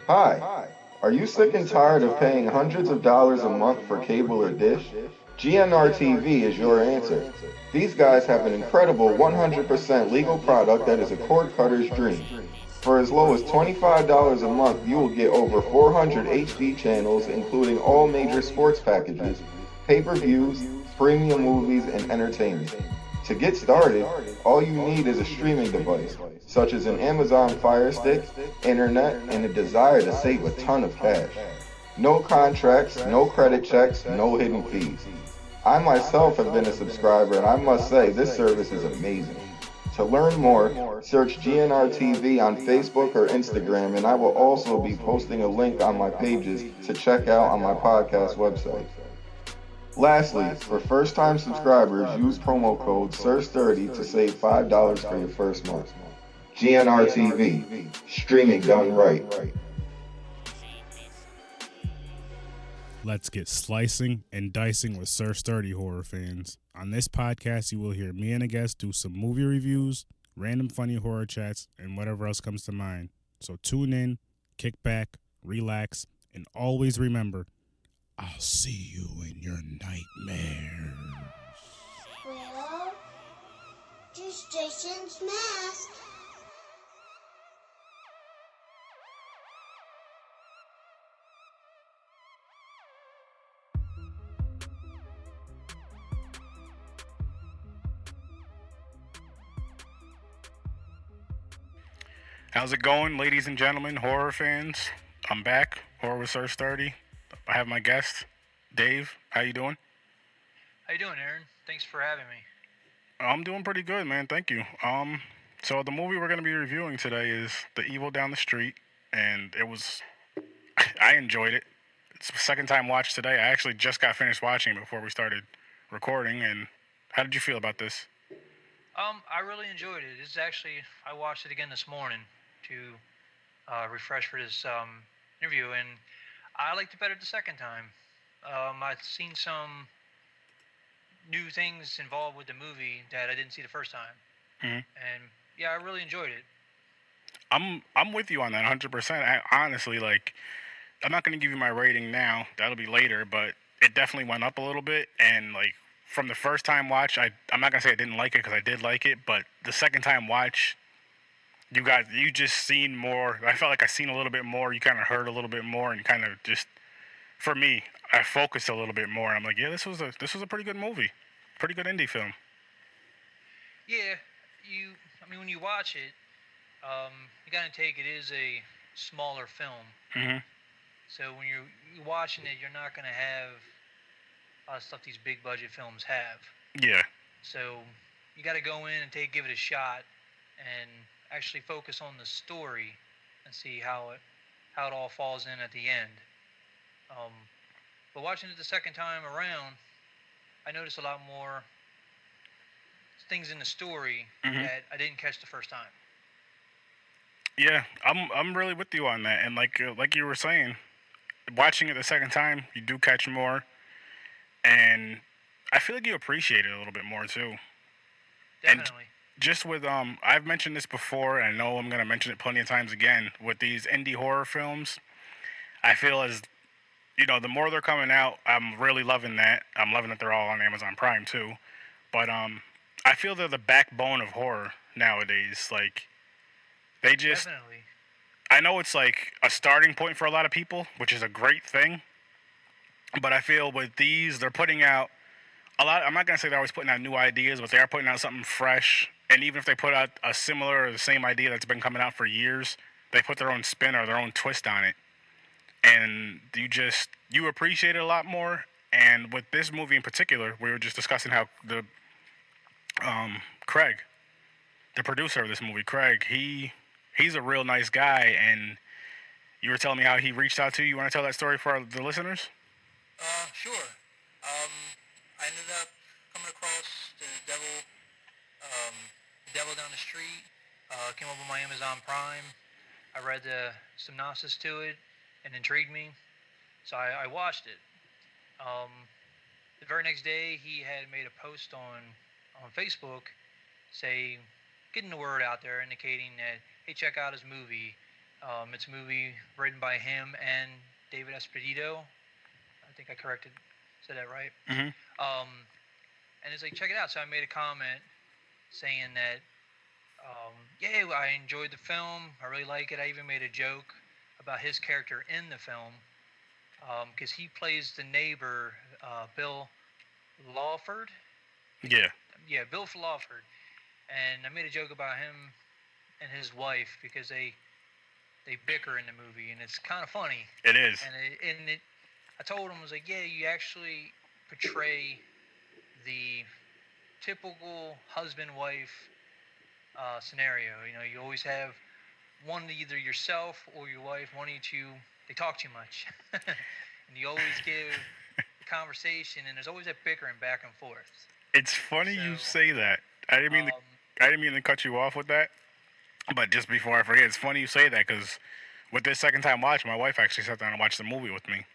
Hi, are you sick and tired of paying hundreds of dollars a month for cable or dish? GNR TV is your answer. These guys have an incredible 100% legal product that is a cord cutter's dream. For as low as $25 a month, you will get over 400 HD channels, including all major sports packages, pay per views, premium movies, and entertainment. To get started, all you need is a streaming device, such as an Amazon Fire Stick, internet, and a desire to save a ton of cash. No contracts, no credit checks, no hidden fees. I myself have been a subscriber, and I must say this service is amazing. To learn more, search GNR TV on Facebook or Instagram, and I will also be posting a link on my pages to check out on my podcast website. Lastly, for first-time subscribers, use promo code SIR30 to save $5 for your first month. GNR TV, streaming done right. Let's get slicing and dicing with Sir Sturdy horror fans. On this podcast, you will hear me and a guest do some movie reviews, random funny horror chats, and whatever else comes to mind. So tune in, kick back, relax, and always remember, I'll see you in your nightmares. Well, just Jason's mask. How's it going, ladies and gentlemen, horror fans? I'm back, Horror with Sir Sturdy. I have my guest, Dave. How you doing? How you doing, Aaron? Thanks for having me. I'm doing pretty good, man. Thank you. So the movie we're gonna be reviewing today is The Evil Down the Street, and it was I enjoyed it. It's the second time watch today. I actually just got finished watching it before we started recording. And how did you feel about this? I really enjoyed it. I watched it again this morning to refresh for this interview, and I liked it better the second time. I've seen some new things involved with the movie that I didn't see the first time, hmm and yeah, I really enjoyed it. I'm with you on that 100%. Honestly, like, I'm not gonna give you my rating now. That'll be later, but it definitely went up a little bit. And like from the first time watch, I'm not gonna say I didn't like it because I did like it, but the second time watch, you just seen more. I felt like I seen a little bit more. You kind of heard a little bit more, and kind of just for me, I focused a little bit more. I'm like, yeah, this was a pretty good movie, pretty good indie film. Yeah, when you watch it, you gotta take it is a smaller film, hmm so when you're watching it, you're not gonna have stuff these big budget films have. Yeah, So you got to go in and give it a shot and actually focus on the story and see how it all falls in at the end. Um, but watching it the second time around, I noticed a lot more things in the story hmm that I didn't catch the first time. yeah. I'm really with you on that. And like you were saying, watching it the second time, you do catch more, and I feel like you appreciate it a little bit more too. And Definitely. just with I've mentioned this before, and I know I'm gonna mention it plenty of times again with these indie horror films. I feel as the more they're coming out, I'm really loving that. I'm loving that they're all on Amazon Prime too. But I feel they're the backbone of horror nowadays. Like they just, Definitely. I know it's like a starting point for a lot of people, which is a great thing. But I feel with these, they're putting out a lot. I'm not gonna say they're always putting out new ideas, but they are putting out something fresh. And even if they put out a similar or the same idea that's been coming out for years, they put their own spin or their own twist on it, and you appreciate it a lot more. And with this movie in particular, we were just discussing how the Craig, the producer of this movie, Craig, he's a real nice guy, and you were telling me how he reached out to you. You want to tell that story for the listeners? Sure. Um, I ended up coming across um, the Devil Down the Street. Came up with my Amazon Prime. I read the synopsis to it and intrigued me, so I watched it. Um, the very next day, he had made a post on Facebook, say getting the word out there, indicating that hey, check out his movie. It's a movie written by him and David Esposito. I think I said that right. Hmm. Um, and it's like, check it out. So I made a comment saying that, yeah, I enjoyed the film. I really like it. I even made a joke about his character in the film because he plays the neighbor, Bill Lawford. Yeah, Yeah, Bill Lawford. And I made a joke about him and his wife because they bicker in the movie, and it's kind of funny. it is. And I told him, I was like, yeah, you actually portray the typical husband-wife scenario. You know, you always have one, either yourself or your wife, one of you two, they talk too much, and you always give the conversation, and there's always that bickering back and forth. It's funny So, you say that. I didn't mean to. um, I didn't mean to cut you off with that. But just before I forget, it's funny you say that because with this second time watch, my wife actually sat down and watched the movie with me.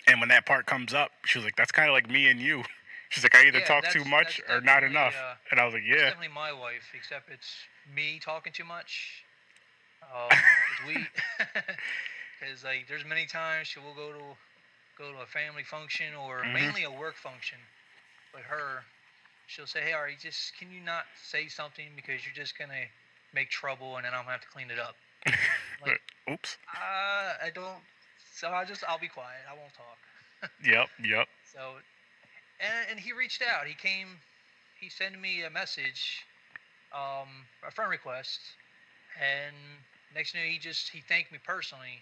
And when that part comes up, she was like, "That's kind of like me and you." She's like, "I either yeah, talk too much or not enough." And I was like, that's "Yeah." definitely my wife, except it's me talking too much. 'Cause we, because like there's many times she will go to a family function or Hmm. mainly a work function with her. She'll say, "Hey, Ari, just can you not say something because you're just gonna make trouble and then I'm gonna have to clean it up." Like, Oops. I don't. So I'll be quiet. I won't talk. Yep. Yep. So and he reached out. He sent me a message, a friend request, and next thing you know, he thanked me personally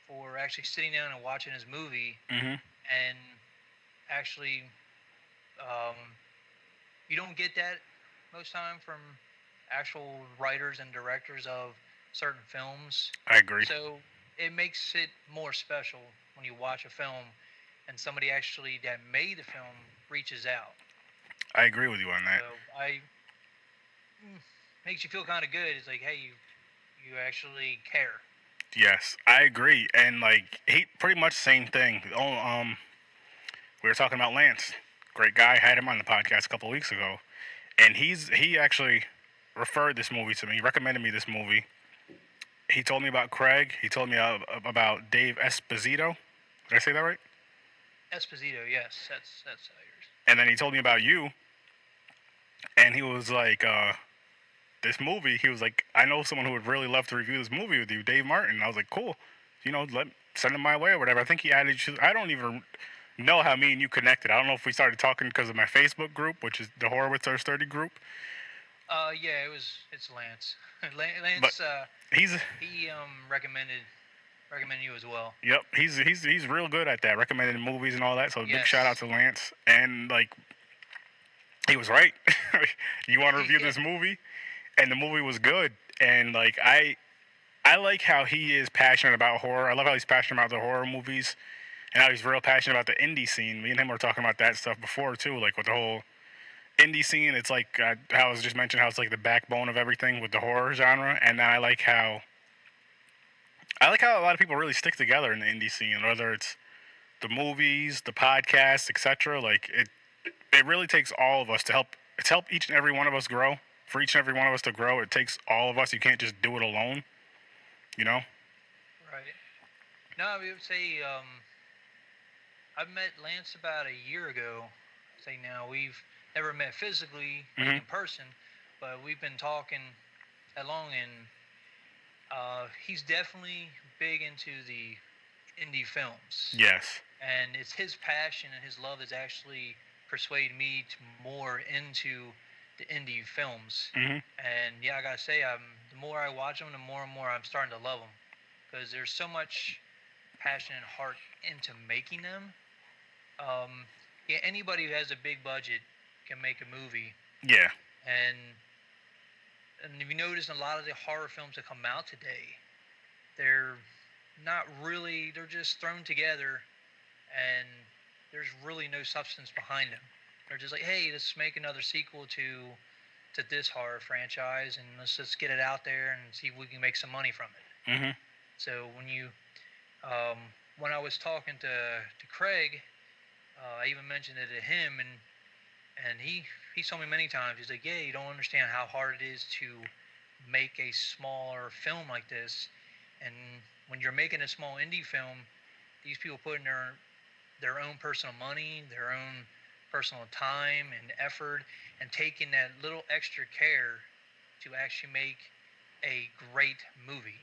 for actually sitting down and watching his movie Hmm. and actually um, you don't get that most time from actual writers and directors of certain films. I agree. So it makes it more special when you watch a film and somebody actually that made the film reaches out. I agree with you on So that. I makes you feel kind of good. It's like, hey, you actually care. Yes, I agree. And like he pretty much same thing. Oh, we were talking about Lance, great guy. Had him on the podcast a couple of weeks ago, and he actually referred this movie to me. Recommended me this movie. He told me about Craig. He told me about Dave Esposito. Did I say that right? Esposito, yes, that's how yours. And then he told me about you, and he was like, "This movie." He was like, "I know someone who would really love to review this movie with you, Dave Martin." And I was like, "Cool, send him my way or whatever." I think he added you. I don't even know how me and you connected. I don't know if we started talking because of my Facebook group, which is the Horowitzers 30 group. Yeah, it's Lance. But Lance, he's he recommended you as well. yep, he's real good at that, recommending movies and all that. So big shout out Yes. to Lance. And like he was right. You want to review Yeah. this movie, and the movie was good. And like I like how he is passionate about horror. I love how he's passionate about the horror movies, and how he's real passionate about the indie scene. Me and him were talking about that stuff before too, like with the whole indie scene. It's like how I was just mentioned how it's like the backbone of everything with the horror genre, and I like how a lot of people really stick together in the indie scene, whether it's the movies, the podcasts, etc. Like it really takes all of us to help. It's helped each and every one of us grow. For each and every one of us to grow, it takes all of us. You can't just do it alone. You know. Right. No, I would say I met Lance about a year ago. Say now we've never met physically, like Hmm. in person, but we've been talking that long, and he's definitely big into the indie films, Yes. and it's his passion and his love that's actually persuaded me to more into the indie films. Hmm. And yeah, I gotta say, the more I watch them, the more and more I'm starting to love them because there's so much passion and heart into making them. Um, yeah, anybody who has a big budget can make a movie, Yeah. and if you notice, a lot of the horror films that come out today, they're not really. They're just thrown together, and there's really no substance behind them. They're just like, hey, let's make another sequel to this horror franchise, and let's just get it out there and see if we can make some money from it. Hmm. So um, when I was talking to Craig, I even mentioned it to him, and he told me many times. He's like, yeah, you don't understand how hard it is to make a smaller film like this. And when you're making a small indie film, these people put in their own personal money, their own personal time and effort, and taking that little extra care to actually make a great movie.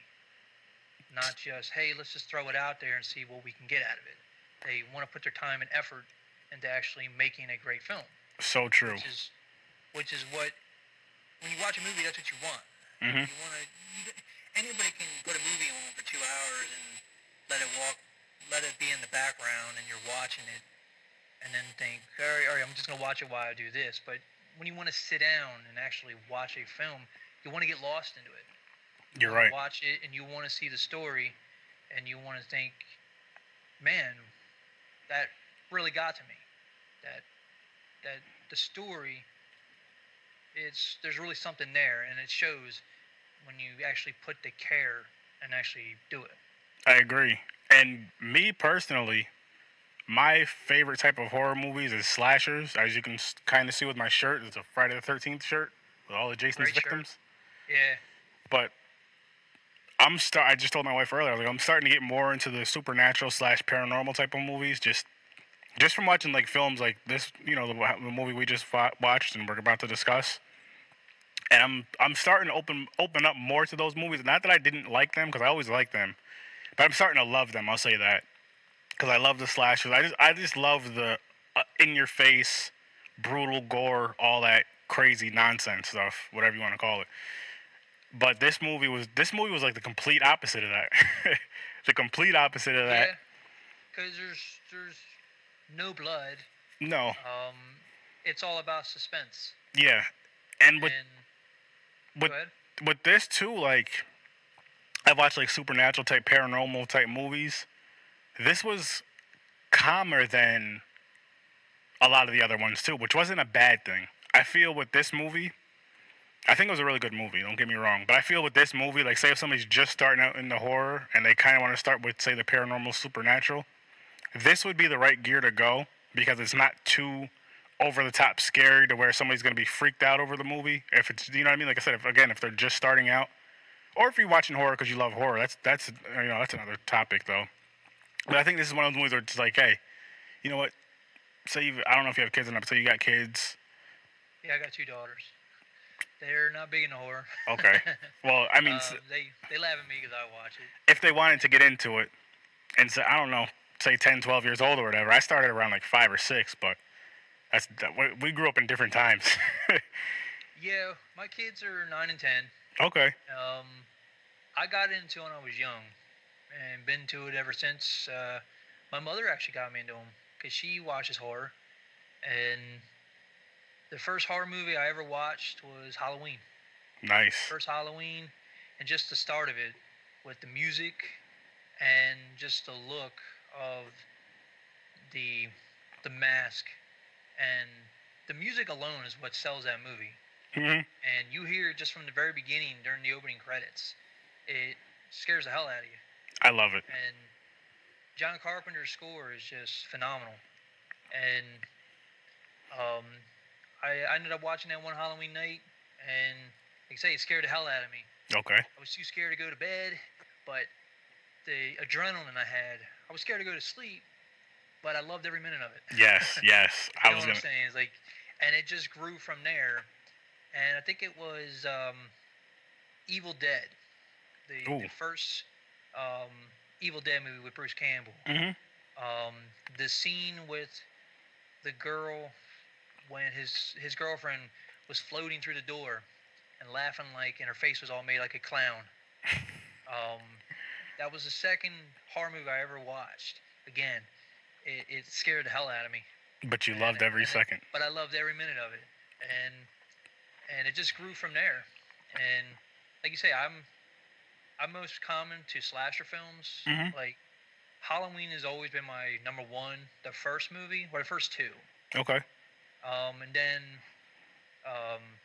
Not just, hey, let's just throw it out there and see what we can get out of it. They want to put their time and effort into actually making a great film, So true. which is what when you watch a movie, that's what you want. Hmm. You want to. Anybody can put a movie on for 2 hours and let it let it be in the background, and you're watching it, and then think, all right, I'm just gonna watch it while I do this. But when you want to sit down and actually watch a film, you want to get lost into it. You You're want to right. watch it, and you want to see the story, and you want to think, man, that really got to me. That that the story, there's really something there, and it shows when you actually put the care and actually do it. I agree. And me personally, my favorite type of horror movies is slashers. As you can kind of see with my shirt, it's a Friday the 13th shirt with all of Jason's Great shirt. victims. Yeah. But I just told my wife earlier, like I'm starting to get more into the supernatural slash paranormal type of movies. Just from watching like films like this, the movie we just watched and we're about to discuss. And I'm starting to open up more to those movies. Not that I didn't like them, because I always liked them, but I'm starting to love them. I'll say that, because I love the slashers. I just love the in your face, brutal gore, all that crazy nonsense stuff, whatever you want to call it. But this movie was like the complete opposite of that. The complete opposite of that. Yeah. Because there's no blood. No. Um, it's all about suspense. Yeah. And with And with go ahead. with this too, like I've watched like supernatural type, paranormal type movies. This was calmer than a lot of the other ones too, which wasn't a bad thing. I feel with this movie, I think it was a really good movie. Don't get me wrong, but I feel with this movie, like say if somebody's just starting out in the horror and they kind of want to start with say the paranormal, supernatural, this would be the right gear to go because it's not too over the top scary to where somebody's going to be freaked out over the movie. If it's, you know what I mean? Like I said, if they're just starting out, or if you're watching horror because you love horror, that's another topic though. But I think this is one of those movies where it's like, hey, you know what? I don't know if you have kids or not, but say you got kids. Yeah, I got 2 daughters. They're not big into horror. Okay. Well, I mean, They laugh at me because I watch it. if they wanted to get into it, and say, I don't know, say 10, 12 years old or whatever. I started around like 5 or 6, but we grew up in different times. Yeah, my kids are 9 and 10. Okay. I got into it when I was young, and been to it ever since. My mother actually got me into them because she watches horror, and the first horror movie I ever watched was Halloween. Nice. First Halloween, and just the start of it with the music and just the look of the the mask, and the music alone is what sells that movie. Hmm. And you hear it just from the very beginning during the opening credits. It scares the hell out of you. I love it. And John Carpenter's score is just phenomenal. And um, I ended up watching that one Halloween night, and like I say, it scared the hell out of me. Okay. I was too scared to go to bed, but the adrenaline I had, I was scared to go to sleep, but I loved every minute of it. Yes. Yes. You know what I'm saying? It's like, and it just grew from there. And I think it was Evil Dead, the first um, Evil Dead movie with Bruce Campbell. Hmm. The scene with the girl when his girlfriend was floating through the door and laughing like, and her face was all made like a clown. Um, that was the second horror movie I ever watched. Again, it scared the hell out of me. But you loved every second. But I loved every minute of it, and it just grew from there. And like you say, I'm most common to slasher films. Mhm. Like Halloween has always been my number one. The first movie, or the first two, Okay. and then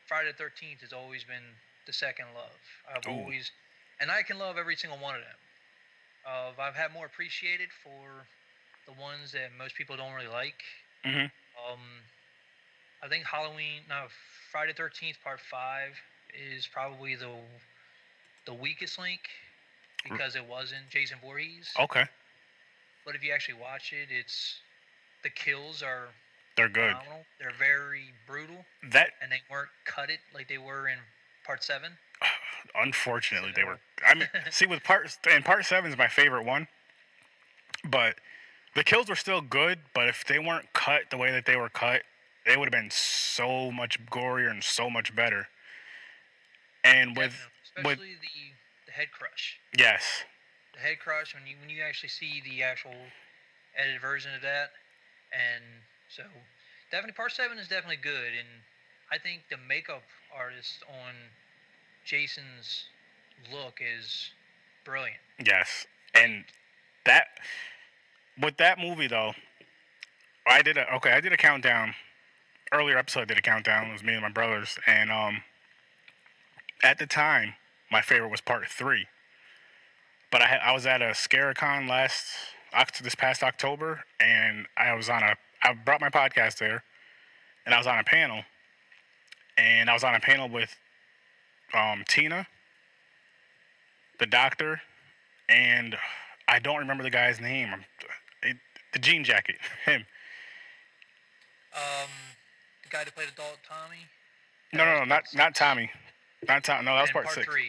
Friday the 13th has always been the second love. I've Ooh. always, and I can love every single one of them. I've had more appreciated for the ones that most people don't really like. Mhm. Um, I think Friday the 13th Part 5 is probably the weakest link. because it wasn't Jason Voorhees. Okay, But if you actually watch it, the kills are they're good. phenomenal. They're very brutal, That and they weren't cut it like they were in Part 7. unfortunately So they were. I mean, see, with part 7 is my favorite one, but the kills were still good. But if they weren't cut the way that they were cut, they would have been so much gorier and so much better. And with Especially the head crush. yes, The head crush when you actually see the actual edited version of that, and so definitely Part 7 is definitely good, and I think the makeup artist on Jason's look is brilliant. yes, and that with that movie though, I did a countdown. Earlier episode I did a countdown. It was me and my brothers, and at the time my favorite was part 3. But I was at a Scaricon this past October, and I brought my podcast there, and I was on a panel, with Tina, the doctor, and I don't remember the guy's name. The jean jacket, him. Um, the guy that played adult Tommy. No, not Tommy, not Tom. No, that was And part 6. 3.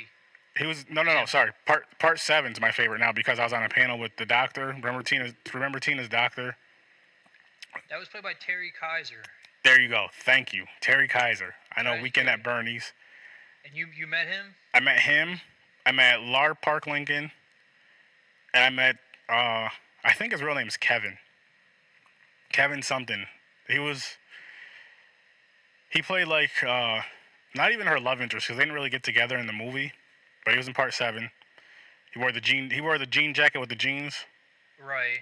He was no. Sorry, part 7's my favorite now because I was on a panel with the doctor. Remember Tina's doctor? That was played by Terry Kaiser. There you go. Thank you, Terry Kaiser. I know Right, Weekend Terry. at Bernie's. And you met him? I met him. I met Lar Park Lincoln, and I met I think his real name is Kevin. Kevin something. He played like not even her love interest because they didn't really get together in the movie, but he was in part 7. He wore the jean jacket with the jeans. Right.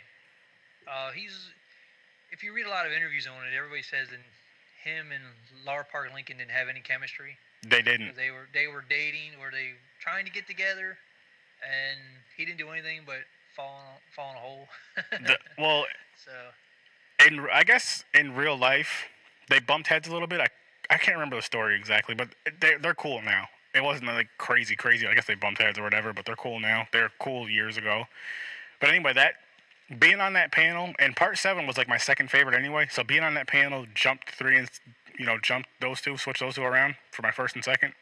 If you read a lot of interviews on it, everybody says that him and Laura Park Lincoln didn't have any chemistry. They didn't. They were dating, or they trying to get together, and he didn't do anything but fall in a hole. Well, So I guess in real life they bumped heads a little bit. I can't remember the story exactly, but they're cool now. It wasn't like crazy. I guess they bumped heads or whatever, but they're cool now. They're cool years ago. But anyway, that being on that panel, and part 7 was like my second favorite anyway. So being on that panel, jumped 3 and jumped those two, switched those two around for my first and second.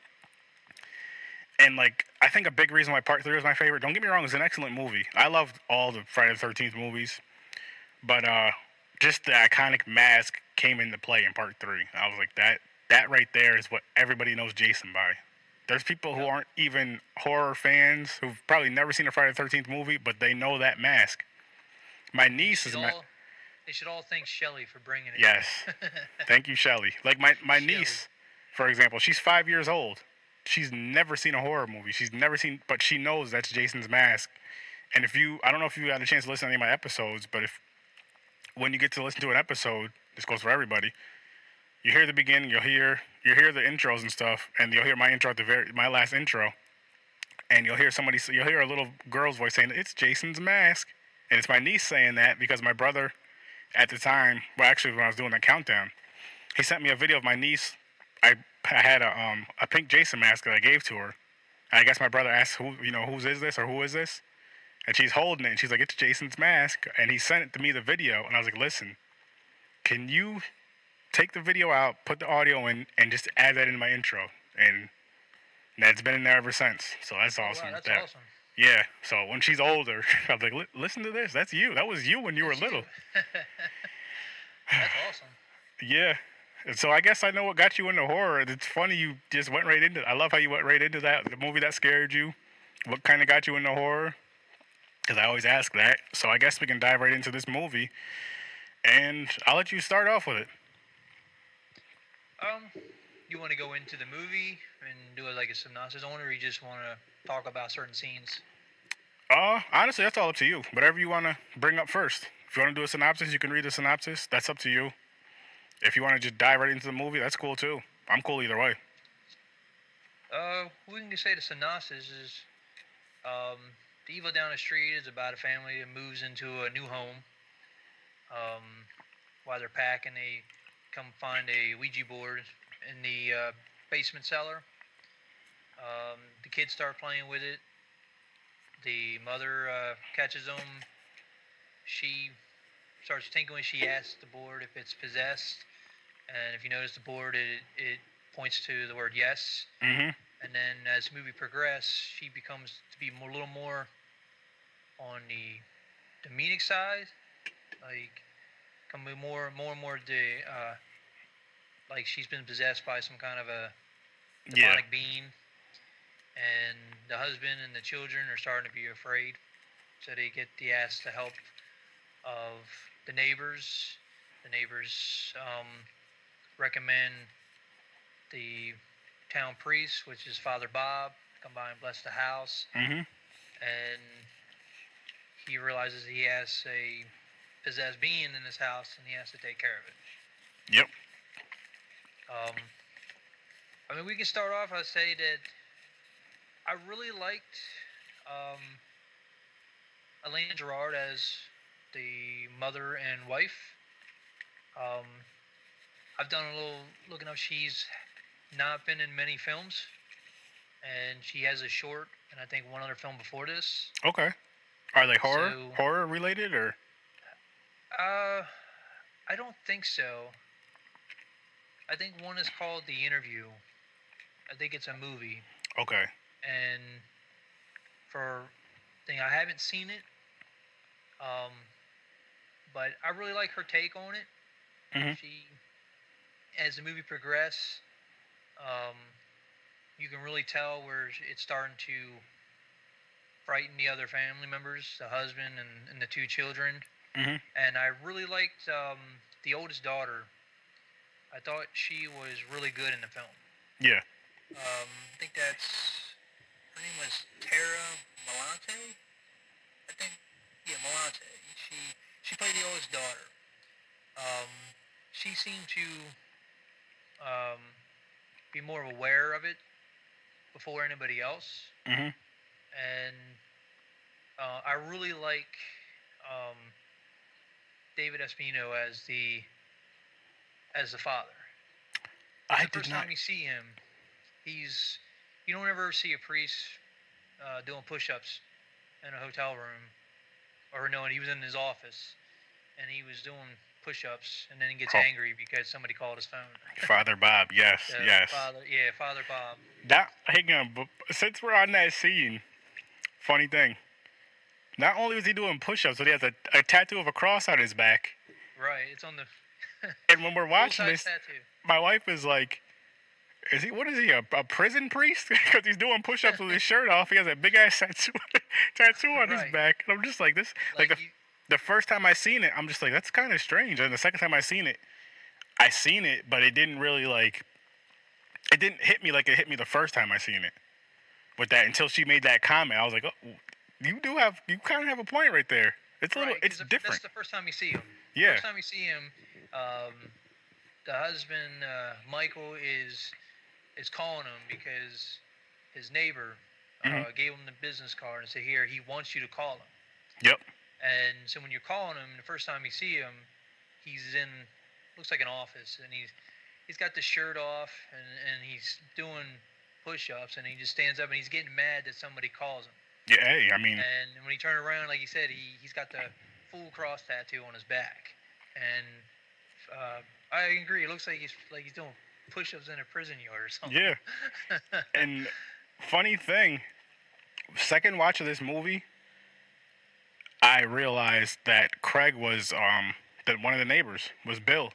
And like I think a big reason why part 3 was my favorite. Don't get me wrong, it's an excellent movie. I loved all the Friday the 13th movies, but just the iconic mask came into play in part 3. I was like that right there is what everybody knows Jason by. There's people who aren't even horror fans who've probably never seen a Friday the 13th movie, but they know that mask. My niece is they should all thank Shelley for bringing it. Yes. Thank you, Shelley. Like my niece, for example, she's 5 years old. She's never seen a horror movie. But she knows that's Jason's mask. And I don't know if you had a chance to listen to any of my episodes, but when you get to listen to an episode, this goes for everybody. You hear the beginning, you hear the intros and stuff, and you'll hear my intro at my last intro, and you'll hear a little girl's voice saying it's Jason's mask, and it's my niece saying that because my brother, at the time, well, actually when I was doing the countdown, he sent me a video of my niece. I had a pink Jason mask that I gave to her, and I guess my brother asked whose is this or who is this, and she's holding it, and she's like it's Jason's mask, and he sent it to me the video, and I was like, listen, can you take the video out, put the audio in, and just add that in my intro. And that's been in there ever since. So that's awesome. Wow, that's awesome. Yeah. So when she's older, I'm like, listen to this. That's you. That was you when you were little. That's awesome. Yeah. And so I guess I know what got you into horror. It's funny you just went right into it. I love how you went right into that. The movie that scared you. What kind of got you into horror? Because I always ask that. So I guess we can dive right into this movie. And I'll let you start off with it. You want to go into the movie and do it like a synopsis on it, or you just want to talk about certain scenes? Honestly, that's all up to you. Whatever you want to bring up first. If you want to do a synopsis, you can read the synopsis. That's up to you. If you want to just dive right into the movie, that's cool too. I'm cool either way. We can just say the synopsis is, The Evil Down the Street is about a family that moves into a new home. While they're packing, they come find a Ouija board in the basement cellar. The kids start playing with it. The mother catches him. She starts tinkling. She asks the board if it's possessed, and if you notice the board, it points to the word yes. Mhm. And then as the movie progresses, she becomes to be a little more on the demonic side, like come more like she's been possessed by some kind of a Yeah. demonic being, and the husband and the children are starting to be afraid. So they get the ask the help of the neighbors. The neighbors recommend the town priest, which is Father Bob, come by and bless the house. Mhm. And he realizes he has a possessed being in his house, and he has to take care of it. Yep. I mean, we can start off. I'll say that I really liked Elaine Gerard as the mother and wife. I've done a little looking up. She's not been in many films, and she has a short, and I think one other film before this. Okay. Are they horror So- horror related or? I don't think so. I think one is called The Interview. I think it's a movie, Okay. and I haven't seen it, but I really like her take on it. Mhm. She, as the movie progresses, you can really tell where it's starting to frighten the other family members, the husband and the two children. Mhm. And I really liked the oldest daughter. I thought she was really good in the film. Yeah. I think her name was Tara Malante. I think, yeah, Malante. She played the oldest daughter. She seemed to be more aware of it before anybody else, Mhm. and I really like um, David Espino as the father. I The did first not. time you see him, you don't ever see a priest doing push-ups in a hotel room, or no, he was in his office and he was doing push-ups, and then he gets Oh. angry because somebody called his phone. Father Bob. Yes. So yes. Father Bob. Hang on. But since we're on that scene, funny thing. Not only was he doing push-ups, but he has a tattoo of a cross on his back. Right, it's on the And when we're watching full-size this, tattoo. my wife is like, "Is he? What is he? A prison priest? Because he's doing push-ups with his shirt off. He has a big ass tattoo on his Right. back." And I'm just like, this. Like the first time I seen it, I'm just like, that's kind of strange. And the second time I seen it, but it didn't really like. It didn't hit me like it hit me the first time I seen it. With that, until she made that comment, I was like, "Oh, you kind of have a point right there. It's a little, Right, it's 'cause different." That's the first time you see him. Yeah. First time you see him, the husband Michael is calling him because his neighbor gave him the business card and said, "Here, he wants you to call him." Yep. And so when you're calling him, the first time you see him, he's in looks like an office, and he's got the shirt off, and he's doing push-ups, and he just stands up and he's getting mad that somebody calls him. Yeah. Hey, I mean. And when he turned around, like he said, he's got the full cross tattoo on his back, and I agree. It looks like he's doing push-ups in a prison yard or something. Yeah. And funny thing, second watch of this movie, I realized that Craig was that one of the neighbors was Bill.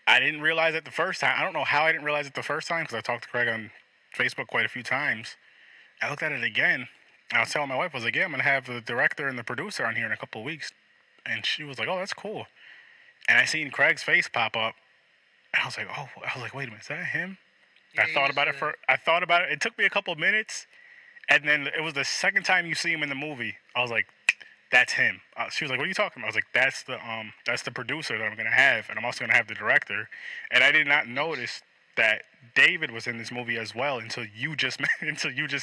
I didn't realize it the first time. I don't know how I didn't realize it the first time because I talked to Craig on Facebook quite a few times. I looked at it again. I was telling my wife, I was like, "Yeah, I'm gonna have the director and the producer on here in a couple of weeks," and she was like, "Oh, that's cool." And I seen Craig's face pop up, and I was like, "Oh," I was like, "Wait a minute, is that him?" Yeah, I thought about it I thought about it. It took me a couple of minutes, and then it was the second time you see him in the movie. I was like, "That's him." She was like, "What are you talking about?" I was like, that's the producer that I'm gonna have, and I'm also gonna have the director." And I did not notice that David was in this movie as well until you just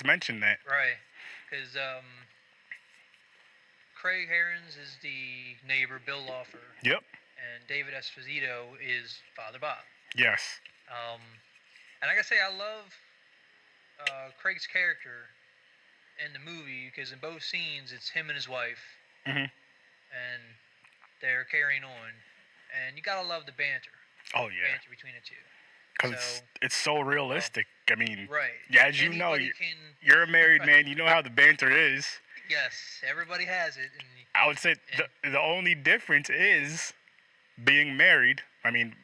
mentioned that. Right, because Craig Herons is the neighbor, Bill Lawfer, Yep. and David Esposito is Father Bob. Yes. And I gotta say, I love Craig's character in the movie because in both scenes it's him and his wife, Hmm. and they're carrying on, and you gotta love the Oh yeah, banter between the two. because So, it's so realistic. I mean, right, yeah, as you know, anybody can. you're a married Right. man. You know how the banter is. Yes, everybody has it, I would say and the only difference is being married. I mean,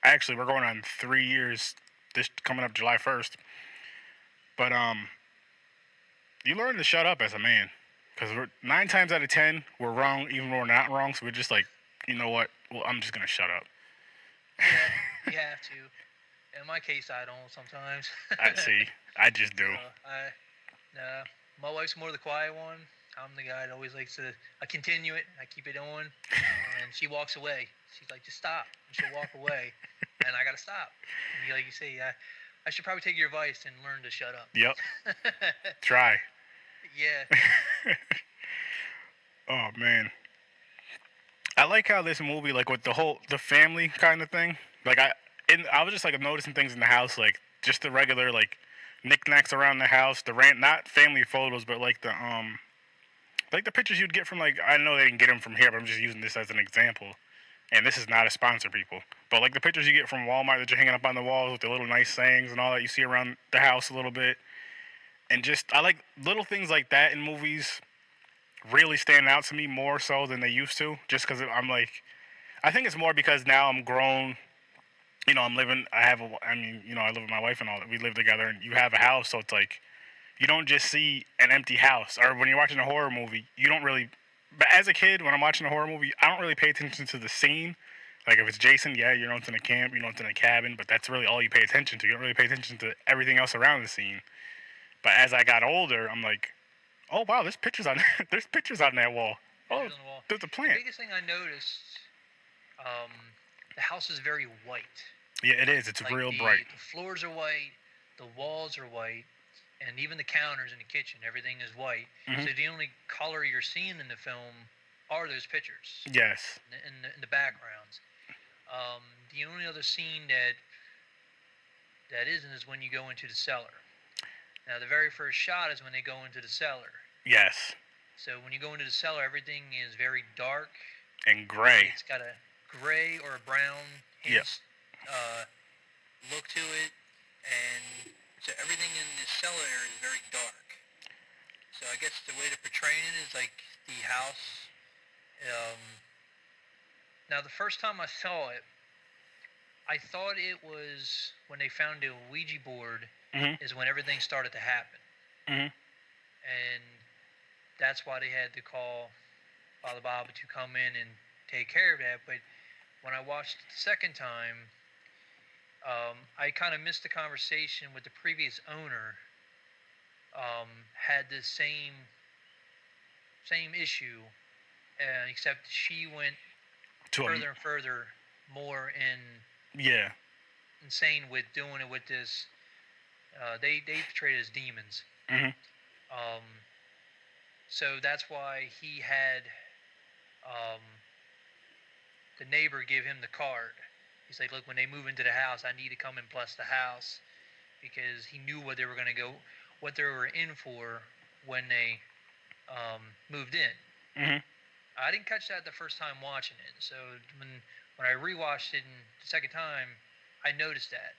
actually, we're going on 3 years. This coming up July 1st. But you learn to shut up as a man, because we're 9 times out of 10 we're wrong, even when we're not wrong. So we're just like, you know what? Well, I'm just gonna shut up. yeah, you have to. In my case, I don't sometimes. I see. I just do. Nah, my wife's more the quiet one. I'm the guy that always likes to. I continue it. I keep it on, and she walks away. She's like, "Just stop," and she'll walk away, and I gotta stop. And like you say, I should probably take your advice and learn to shut up. Yep. Try. Yeah. Oh man. I like how this movie, like with the family kind of thing. Like I was just like noticing things in the house, like just the regular like knickknacks around the house, not family photos, but like the pictures you'd get from like I know they didn't get them from here, but I'm just using this as an example. And this is not a sponsor, people. But like the pictures you get from Walmart that you're hanging up on the walls with the little nice sayings and all that you see around the house a little bit, and just I like little things like that in movies really stand out to me more so than they used to. Just because I'm like, I think it's more because now I'm grown. You know, I'm living. I mean, you know, I live with my wife and all that. We live together, and you have a house, so it's like you don't just see an empty house. Or when you're watching a horror movie, you don't really. But as a kid, when I'm watching a horror movie, I don't really pay attention to the scene. Like if it's Jason, yeah, you know it's in a camp, you know it's in a cabin, but that's really all you pay attention to. You don't really pay attention to everything else around the scene. But as I got older, I'm like, oh wow, there's pictures on there's pictures on that wall. Oh, Pictures on the wall. there's a The plant. biggest thing I noticed, um, the house is very white. Yeah, it is. It's Like real the bright. the floors are white, the walls are white, and even the counters in the kitchen, everything is white. Hmm. So the only color you're seeing in the film are those pictures Yes. in the backgrounds. The only other scene that isn't is when you go into the cellar. Now the very first shot is when they go into the cellar. Yes. So when you go into the cellar, everything is very dark. And gray. It's got a gray or a brown Yeah. look to it, and so everything in the cellar area is very dark. So I guess the way they're portraying it is like the house. Um, Now the first time I saw it, I thought it was when they found the Ouija board Hmm. is when everything started to happen, Hmm. and that's why they had to call Father Bob to come in and take care of that. But when I watched it the second time, I kind of missed the conversation with the previous owner. Had the same issue, except she went To further and further, more yeah. insane with doing it with this. They portrayed it as demons. Hmm. Um, so that's why he had um, the neighbor give him the card. He's like, look, when they move into the house, I need to come and bless the house because he knew what they were going to go, what they were in for when they moved in. Hmm. I didn't catch that the first time watching it, so when I rewatched it the second time, I noticed that,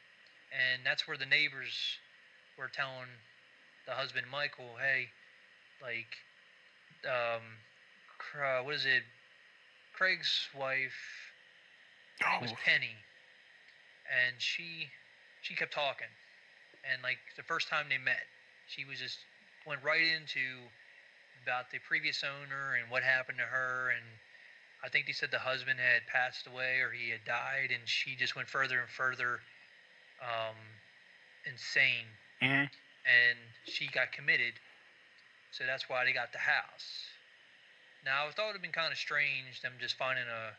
and that's where the neighbors were telling the husband Michael, hey, like, what is it? Craig's wife, I think it Oh. was Penny, and she kept talking, and like the first time they met, she was just went right into about the previous owner and what happened to her, and I think they said the husband had passed away or he had died, and she just went further and further um, insane, Hmm. and she got committed, so that's why they got the house. Now I thought it'd been kind of strange them just finding a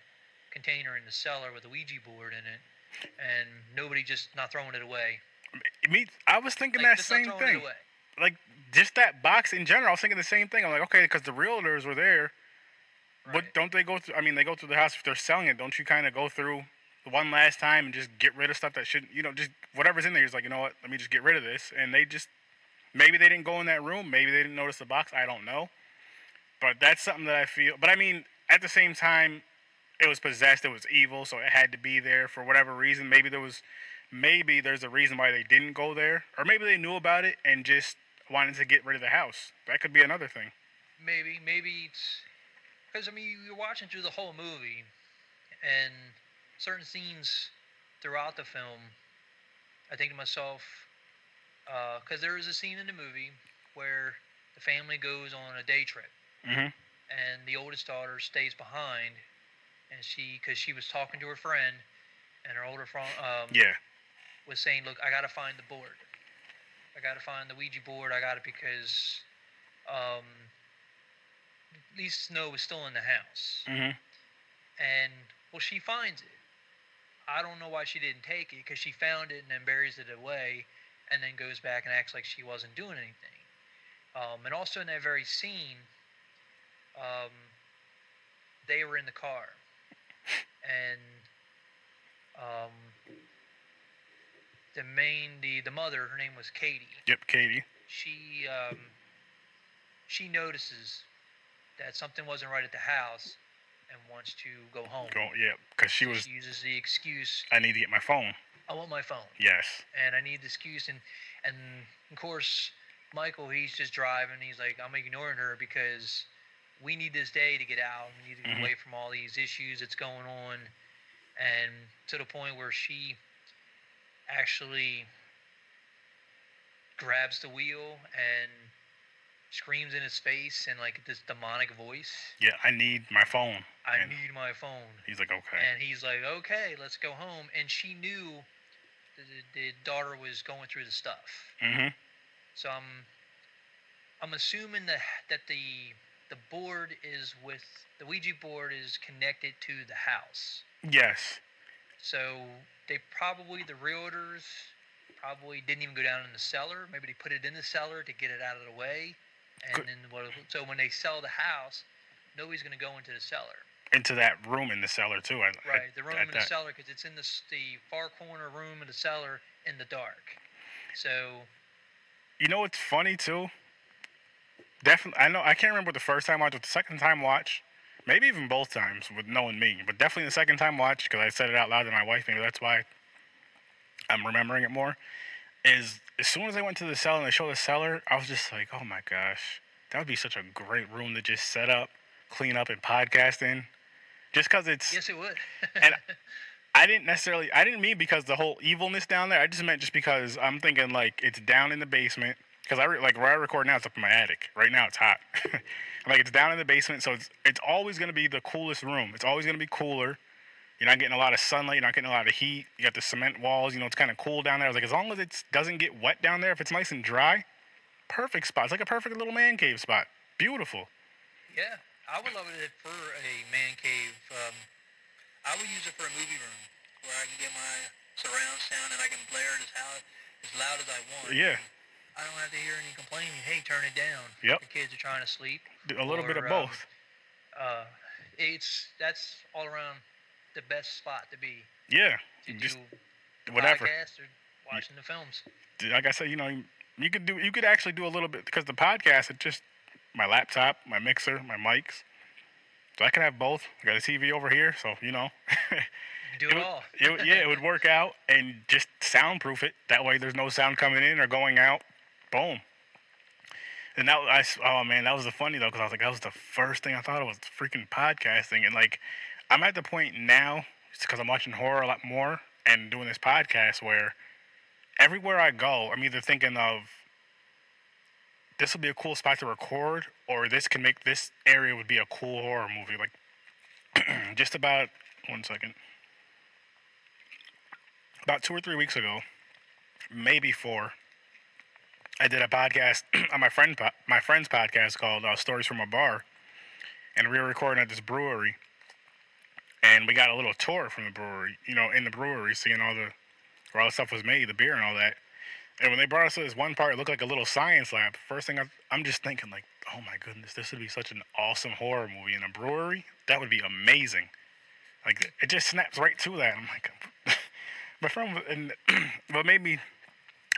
container in the cellar with a Ouija board in it, and nobody just not throwing it away. I was thinking Like that just not same throwing thing. it away. Like just that box in general. I was thinking the same thing. I'm like, okay, because the realtors were there. Right. But don't they go through? I mean, they go through the house if they're selling it. Don't you kind of go through one last time and just get rid of stuff that shouldn't? You know, just whatever's in there. He's like, you know what? Let me just get rid of this, and they just Maybe they didn't go in that room. Maybe they didn't notice the box. I don't know. But that's something that I feel. But I mean, at the same time, it was possessed. It was evil, so it had to be there for whatever reason. Maybe there's a reason why they didn't go there, or maybe they knew about it and just wanted to get rid of the house. That could be another thing. Maybe it's because I mean you're watching through the whole movie, and certain scenes throughout the film, I think to myself, because there is a scene in the movie where the family goes on a day trip, Mhm. and the oldest daughter stays behind, and because she was talking to her friend, and her older friend Yeah. was saying, "Look, I gotta find the board. I gotta find the Ouija board. I gotta because um, at least Snow was still in the house." Mhm. And well, she finds it. I don't know why she didn't take it because she found it and then buries it away, and then goes back and acts like she wasn't doing anything. And also in that very scene, um, they were in the car, and um, the mother, her name was Katie. Yep, Katie. She notices that something wasn't right at the house and wants to go home. Yeah, because she So was. she uses the excuse, I need to get my phone. I want my phone. Yes. And I need the excuse, and of course Michael, he's just driving, he's like, I'm ignoring her because we need this day to get out, we need to get away from all these issues that's going on, and to the point where she actually grabs the wheel and screams in his face in like this demonic voice, Yeah, I need my phone. I And need my phone. He's like, okay. And he's like, okay, let's go home. And she knew the daughter was going through the stuff. Mhm. So I'm assuming that the board is with the Ouija board is connected to the house. Yes. So the realtors probably didn't even go down in the cellar. Maybe they put it in the cellar to get it out of the way. And Good. then so when they sell the house, nobody's going to go into the cellar. Into that room in the cellar too. Right, the room in the cellar, because it's in the far corner room of the cellar in the dark. So You know what's funny too? Definitely, I know I can't remember the first time watch, but the second time watch, maybe even both times with knowing me, but definitely the second time watch because I said it out loud to my wife. Maybe that's why I'm remembering it more. Is as soon as I went to the cellar and they showed the cellar, I was just like, oh my gosh, that would be such a great room to just set up, clean up, and podcast in. Just because it's. yes, it would. And I didn't mean because the whole evilness down there. I just meant just because I'm thinking like it's down in the basement. Because like where I record now, it's up in my attic. Right now, it's hot. Like it's down in the basement, so it's always gonna be the coolest room. It's always gonna be cooler. You're not getting a lot of sunlight. You're not getting a lot of heat. You got the cement walls. You know, it's kind of cool down there. I was like, as long as it doesn't get wet down there, if it's nice and dry, perfect spot. It's like a perfect little man cave spot. Beautiful. Yeah, I would love it for a man cave. I would use it for a movie room where I can get my surround sound and I can blare it as loud as I want. Yeah. I don't have to hear any complaining. Hey, turn it down. Yep. The kids are trying to sleep. A little bit of both. That's all around the best spot to be. Yeah. To Just do whatever. podcast or watching the films. Like I said, you know, you could actually do a little bit because the podcast, it just my laptop, my mixer, my mics. So I can have both. I got a TV over here, so you know. Do it all. It would work out and just soundproof it. That way, there's no sound coming in or going out. Boom. And that was the funny though, because I was like, that was the first thing I thought of was freaking podcasting, and like, I'm at the point now, because I'm watching horror a lot more and doing this podcast where everywhere I go, I'm either thinking of this will be a cool spot to record, or this area would be a cool horror movie. Like, just about 1 second. About 2 or 3 weeks ago, maybe 4, I did a podcast on my friend's podcast called Stories from a Bar, and we were recording at this brewery, and we got a little tour from the brewery. You know, in the brewery, seeing where all the stuff was made, the beer and all that. And when they brought us to this one part, it looked like a little science lab. First thing I'm just thinking like, oh my goodness, this would be such an awesome horror movie in a brewery. That would be amazing. Like it just snaps right to that. I'm like, my friend, and what made me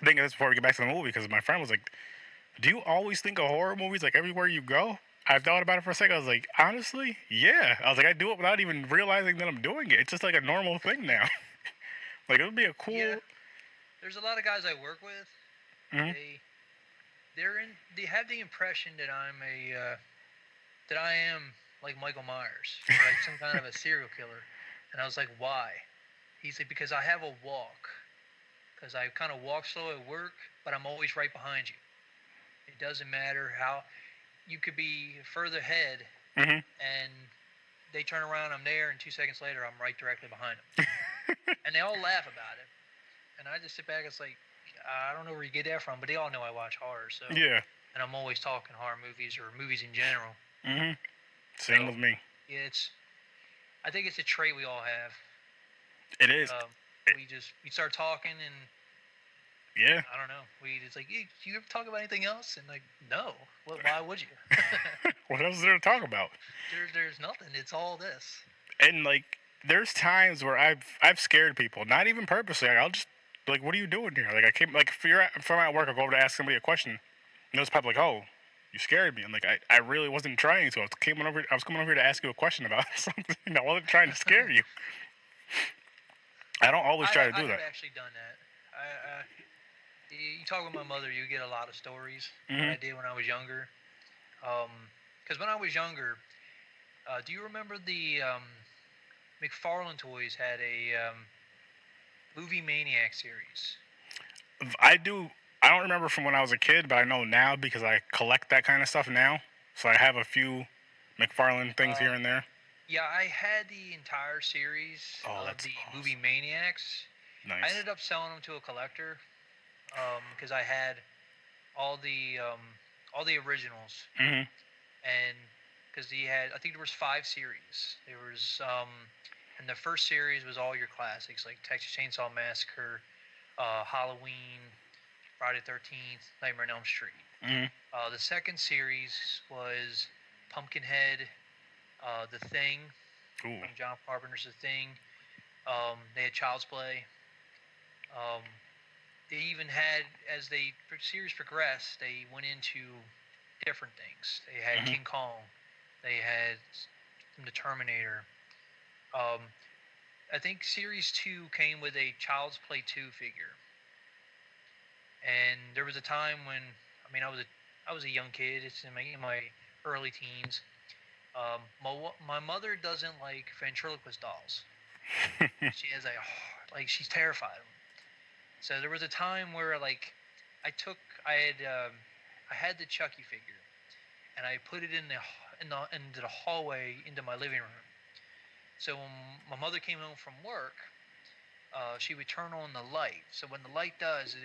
think of this before we get back to the movie, because my friend was like, Do you always think of horror movies like everywhere you go? I thought about it for a second. I was like, honestly, yeah. I was like, I do it without even realizing that I'm doing it. It's just like a normal thing now. Like it would be a Yeah, cool. there's a lot of guys I work with. Mhm. They they have the impression that that I am like Michael Myers or like some kind of a serial killer. And I was like, why? He's like, because I have a walk. Because I kind of walk slow at work, but I'm always right behind you. It doesn't matter how you could be further ahead, Mhm. and they turn around, I'm there, and 2 seconds later, I'm right directly behind them. And they all laugh about it. And I just sit back and it's like, I don't know where you get that from, but they all know I watch horror, so. Yeah. And I'm always talking horror movies or movies in general. Mhm. Same So, with me. yeah, I think it's a trait we all have. It is. Um, It, we start talking and yeah. I don't know. We just like, hey, you ever talk about anything else? And like, no. Why would you? What else is there to talk about? There's nothing. It's all this. And like, there's times where I've scared people, not even purposely. Like, I'll just be like, what are you doing here? Like I came like if I'm at work, I'll go over to ask somebody a question. And those people like, oh, you scared me. I'm like, I really wasn't trying to. I was coming over here to ask you a question about something. I wasn't trying to scare you. I don't always try to I do have that. actually done that. You talk with my mother, you get a lot of stories. What Hmm. I did when I was younger. Because when I was younger, do you remember the McFarlane Toys had a movie Maniac series? I do. I don't remember from when I was a kid, but I know now because I collect that kind of stuff now. So I have a few McFarlane things Uh, here and there. yeah, I had the entire series Oh, of that's the movie awesome. Maniacs. I Nice. ended up selling them to a collector because I had all the um, all the originals, Hmm. and because he had, I think there was 5 series. There was and the first series was all your classics like Texas Chainsaw Massacre, Halloween, Friday 13th, Nightmare on Elm Street. Hmm. The second series was Pumpkinhead, The Thing Ooh. from John Carpenter's The Thing. They had Child's Play. Um, they even had, as the series progressed, they went into different things. They had Hmm. King Kong. They had the Terminator. Um, I think Series 2 came with a Child's Play 2 figure. And there was a time when, I mean, I was a young kid. It's in my early teens. My mother doesn't like ventriloquist dolls. She has a she's terrified of them. So there was a time where like I took I had the Chucky figure and I put it into the hallway into my living room. So when my mother came home from work, she would turn on the light. So when the light does,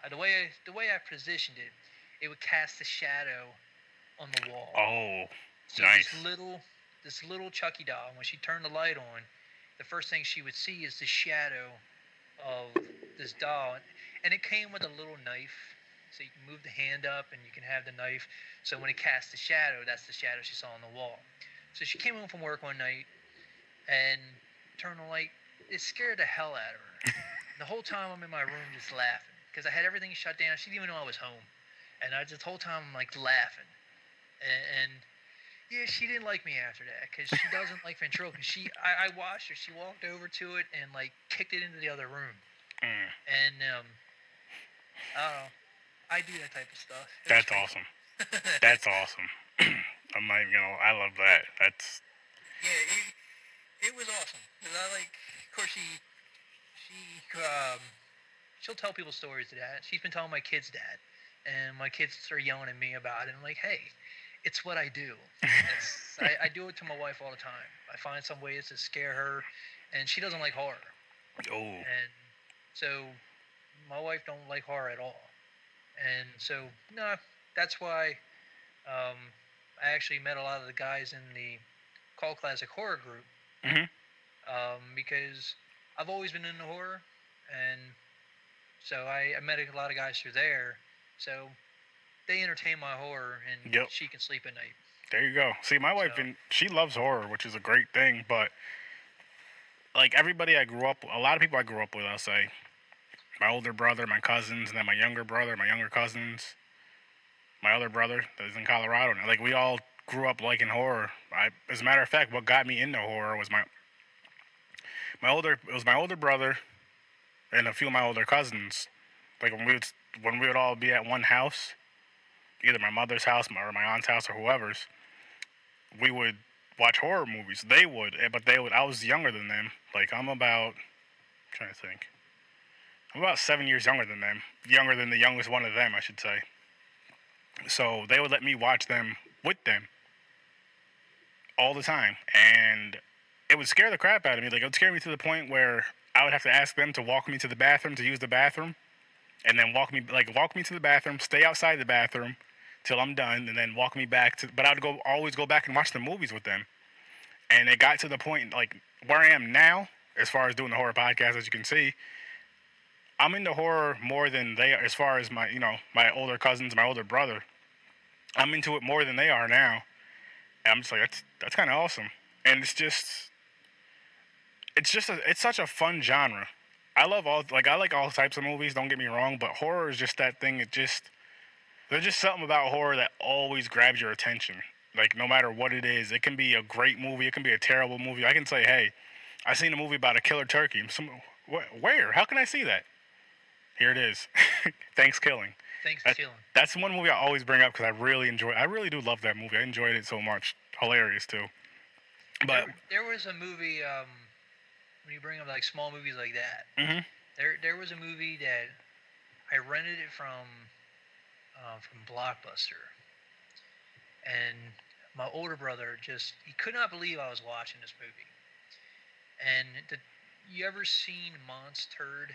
the way I positioned it, it would cast a shadow on the wall. Oh, So nice. this little Chucky doll, when she turned the light on, the first thing she would see is the shadow of this doll, and it came with a little knife, so you can move the hand up and you can have the knife. So when it casts the shadow, that's the shadow she saw on the wall. So she came home from work one night and turned the light. It scared the hell out of her. The whole time I'm in my room just laughing because I had everything shut down. She didn't even know I was home, and I just the whole time I'm like laughing, and yeah, she didn't like me after that because she doesn't like ventriloquist. I watched her. She walked over to it and like kicked it into the other room. Mm, And I don't know. I do that type of stuff. It was that's pretty awesome. cool. That's awesome. I'm not even gonna. I love that. That's. Yeah, it was awesome. Cause I like, of course, she'll tell people stories to that. She's been telling my kids that, and my kids are yelling at me about it. I'm like, hey, it's what I do. I do it to my wife all the time. I find some ways to scare her, and she doesn't like horror, Oh. and so my wife don't like horror at all. And so no, that's why um, I actually met a lot of the guys in the Call Classic Horror group Mhm. because I've always been into horror, and so I met a lot of guys through there. So they entertain my horror, and Yep. she can sleep at night. There you go. See, my So wife and she loves horror, which is a great thing. But like everybody I grew up, a lot of people I grew up with, I'll say, my older brother, my cousins, and then my younger brother, my younger cousins. my other brother that is in Colorado now. Like we all grew up liking horror. As a matter of fact, what got me into horror was my older brother and a few of my older cousins. Like when we would all be at one house, either my mother's house or my aunt's house or whoever's, we would watch horror movies. They would, but they would. I was younger than them. Like I'm about, I'm trying to think. I'm about 7 years younger than them. Younger than the youngest one of them, I should say. So they would let me watch them with them all the time, and it would scare the crap out of me. Like it would scare me to the point where I would have to ask them to walk me to the bathroom to use the bathroom, and then walk me to the bathroom, stay outside the bathroom till I'm done, and then walk me back to. But I'd always go back and watch the movies with them, and it got to the point like where I am now, as far as doing the horror podcast, as you can see. I'm into horror more than they are, as far as my older cousins, my older brother. I'm into it more than they are now. And I'm just like, that's kind of awesome. And it's such a fun genre. I like all types of movies. Don't get me wrong, but horror is just that thing. There's just something about horror that always grabs your attention. Like no matter what it is, it can be a great movie, it can be a terrible movie. I can say, hey, I seen a movie about a killer turkey. Where? How can I see that? Here it is. Thanksgiving. Thanksgiving. That's one movie I always bring up because I really do love that movie. I enjoyed it so much. Hilarious too. But There was a movie, when you bring up like small movies like that, mhm. there was a movie that I rented it from Blockbuster, and my older brother he could not believe I was watching this movie. And you ever seen Monster?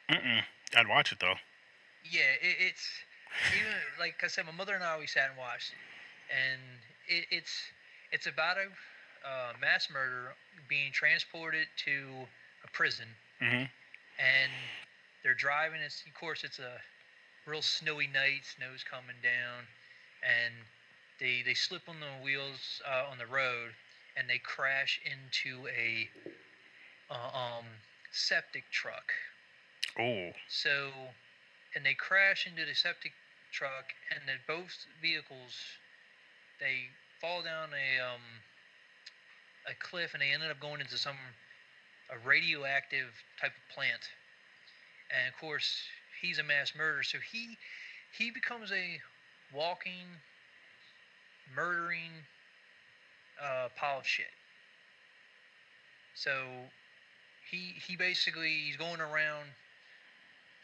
Mm-mm. I'd watch it though. Yeah, it's even like I said, my mother and I always sat and watched it, and it's about a mass murder being transported to a prison, Mhm. and they're driving. Of course, it's a real snowy night. Snow's coming down, and they slip on the wheels on the road, and they crash into a uh, um, septic truck. Oh. So, and they crash into the septic truck, and then both vehicles they fall down a cliff, and they ended up going into a radioactive type of plant. And of course, he's a mass murderer, so he becomes a walking, murdering pile of shit. So he basically he's going around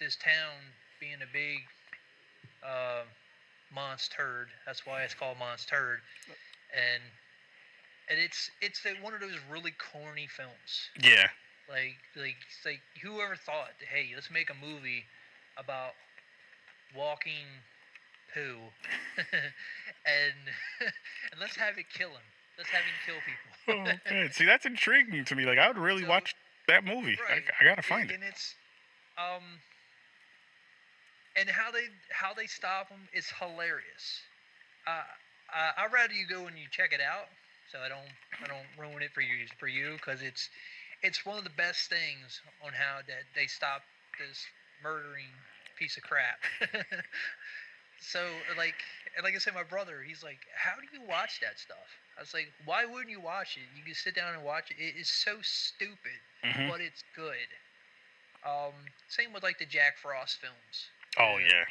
this town being a big uh, monster. That's why it's called Monster. And one of those really corny films. Yeah. Like whoever thought, hey, let's make a movie about walking poo, and and let's have it kill him. Let's have him kill Oh, people. man. See, that's intriguing to me. Like I would really So watch that movie. right, I gotta find it. and it's um and how they stop him is hilarious. Uh, I'd rather you go and you check it out, so I don't ruin it for you because it's one of the best things on how that they stop this murdering piece of crap. So like I said, my brother, he's like, how do you watch that stuff? I was like, why wouldn't you watch it? You can sit down and watch it. It is so stupid, Mhm. but it's good. Same with like the Jack Frost films. Oh yeah.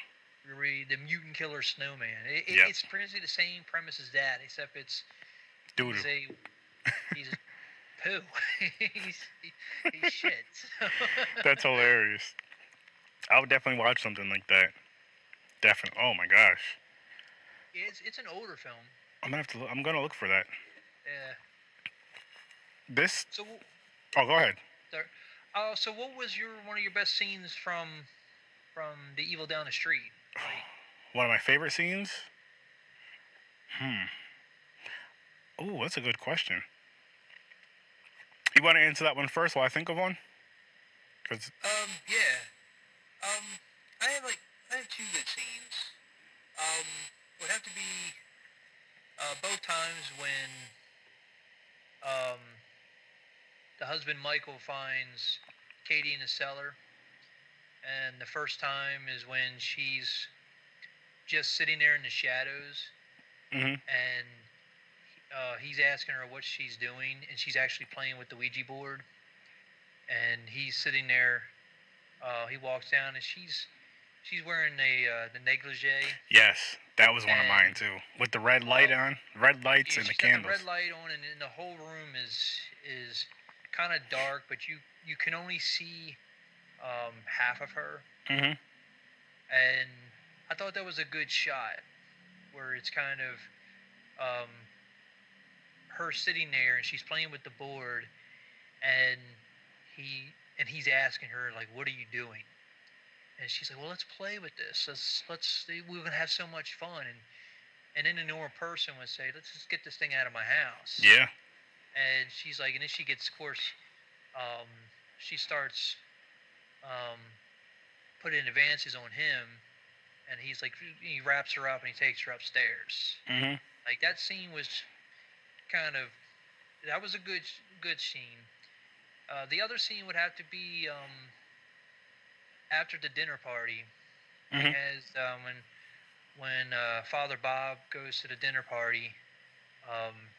The Mutant Killer Snowman. Yeah. It's pretty much the same premise as that, except Dude. he's a poo. he's shit. So That's hilarious. I would definitely watch something like that. Definitely. Oh my gosh. it's an older film. I'm gonna look for that. Yeah. This. So Oh, go ahead. there. So what was one of your best scenes from The Evil Down the Street? Like, One of my favorite scenes. Hmm. Oh, that's a good question. You want to answer that one first while I think of one? Cause yeah. Um, I have two good scenes. Um, would have to be both times when um the husband Michael finds Katie in the cellar, and the first time is when she's just sitting there in the shadows, Mhm. and he's asking her what she's doing, and she's actually playing with the Ouija board, and he's sitting there. He walks down, and she's wearing the negligee, Yes, that was one of and mine too. With the red light um, on, red lights yeah, and the she's got the red candles. light on, and the whole room is kind of dark, but you can only see half of her, Mhm. and I thought that was a good shot where it's kind of um, her sitting there and she's playing with the board, and he's asking her like, "What are you doing?" And she's like, "Well, let's play with this. Let's we're gonna have so much fun." And then a normal person would say, "Let's just get this thing out of my house." Yeah. And she's like, and then she gets, of course, um, she starts um, putting advances on him, and he's like, he wraps her up and he takes her upstairs. Mhm. Like that scene was kind of, that was a good scene. The other scene would have to be after the dinner party when he Mhm. has when Father Bob goes to the dinner party. Um,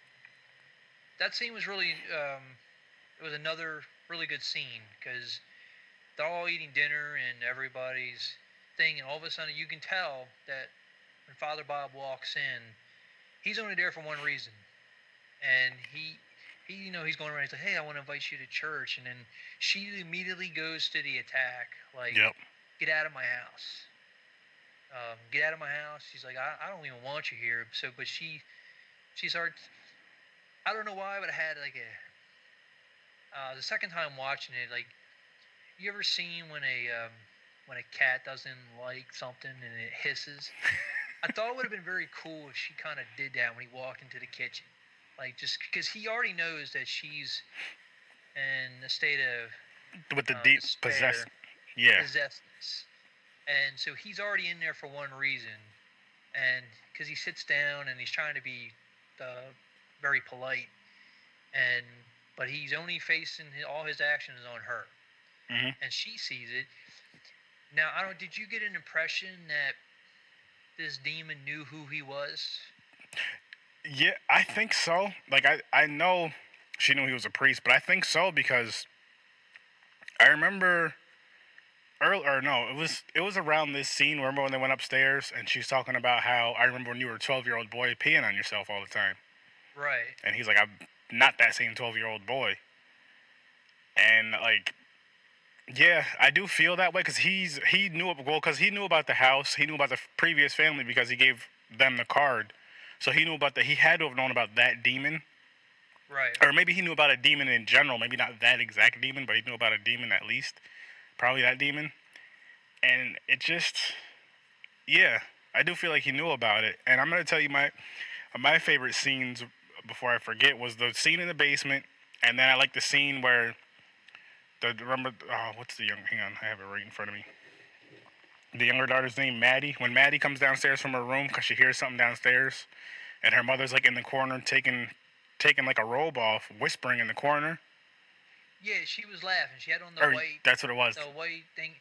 that scene was really it was another really good scene because they're all eating dinner and everybody's thing, and all of a sudden you can tell that when Father Bob walks in, he's only there for one reason, and he he's going around. He's like, "Hey, I want to invite you to church," and then she immediately goes to the attack, like, Yep. "Get out of my house! Get out of my house!" She's like, "I don't even want you here." So, but she starts. I don't know why, but I had like a the second time watching it, like, you ever seen when a cat doesn't like something and it hisses? I thought it would have been very cool if she kind of did that when he walked into the kitchen, like just because he already knows that she's in a state of With the deep despair, Yeah. possessedness, and so he's already in there for one reason, and because he sits down and he's trying to be very polite, and but he's only facing all his actions on her, Mhm. and she sees it. Now, I don't. Did you get an impression that this demon knew who he was? Yeah, I think so. Like I know she knew he was a priest, but I think so because I remember early or no, it was around this scene. Remember when they went upstairs and she's talking about how I remember when you were a 12-year-old boy peeing on yourself all the time, Right. and he's like, I'm not that same 12-year-old boy, and like. Yeah, I do feel that way because he knew well because he knew about the house, he knew about the previous family because he gave them the card, so he knew about he had to have known about that demon, Right. or maybe he knew about a demon in general, maybe not that exact demon, but he knew about a demon at least, probably that demon, and it just yeah, I do feel like he knew about it, and I'm gonna tell you my favorite scenes before I forget was the scene in the basement, and then I like the scene where the remember what's the young hang on I have it right in front of me. The younger daughter's name, Maddie. When Maddie comes downstairs from her room because she hears something downstairs, and her mother's like in the corner taking like a robe off, whispering in the corner. Yeah, she was laughing. She had on Or that's what it was. the white thing.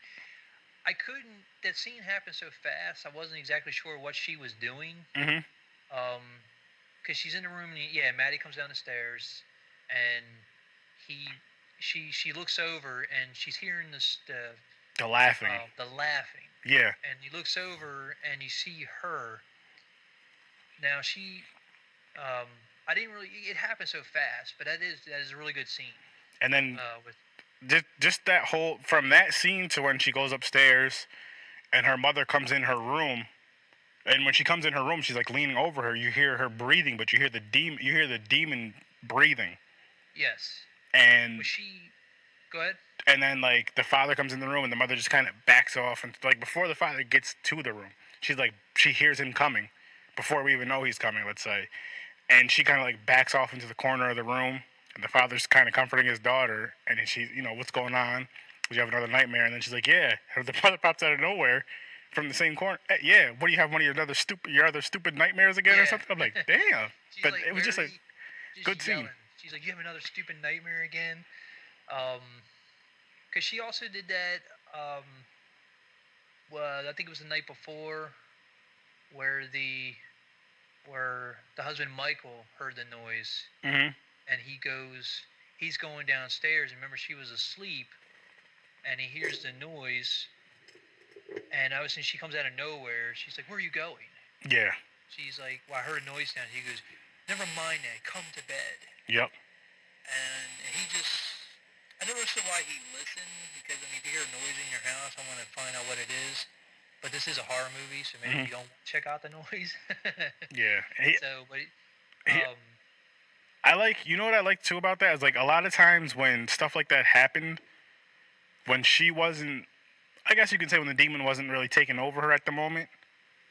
I couldn't. That scene happened so fast. I wasn't exactly sure what she was doing. Mhm. Because she's in the room. And yeah, Maddie comes down the stairs, and he, she looks over and she's hearing The laughing. the laughing, Yeah. and he looks over and you see her. Now she, um, I didn't really. It happened so fast, but that is a really good scene. And then With just that whole from that scene to when she goes upstairs and her mother comes in her room. And when she comes in her room, she's like leaning over her. You hear her breathing, but you hear the demon. You hear the demon breathing. yes, And was she? Go ahead. and then like the father comes in the room and the mother just kind of backs off and like before the father gets to the room she's like she hears him coming before we even know he's coming, let's say, and she kind of like backs off into the corner of the room and the father's kind of comforting his daughter and then she what's going on, you have another nightmare, and then she's like yeah, and the father pops out of nowhere from the same corner. Yeah, what do you have, one of your other stupid nightmares again or Yeah. something? I'm like damn. She's But like it was just a very, good just scene. yelling. She's like, "You have another stupid nightmare again." Um, because she also did that. Well, I think it was the night before. where the husband Michael heard the noise, Mhm. and he's going downstairs, and remember she was asleep, and he hears the noise, and obviously she comes out of nowhere. She's like, "Where are you going?" Yeah. She's like, "Well, I heard a noise down." He goes, "Never mind that. Come to bed." Yep. And he just, I never understood why he listened, because I mean, if you hear a noise in your house, I want to find out what it is. But this is a horror movie, so maybe Mhm. you don't check out the noise. Yeah. So, but He, um, I like, you know what I like too about that is like a lot of times when stuff like that happened, when she wasn't, I guess you can say when the demon wasn't really taking over her at the moment,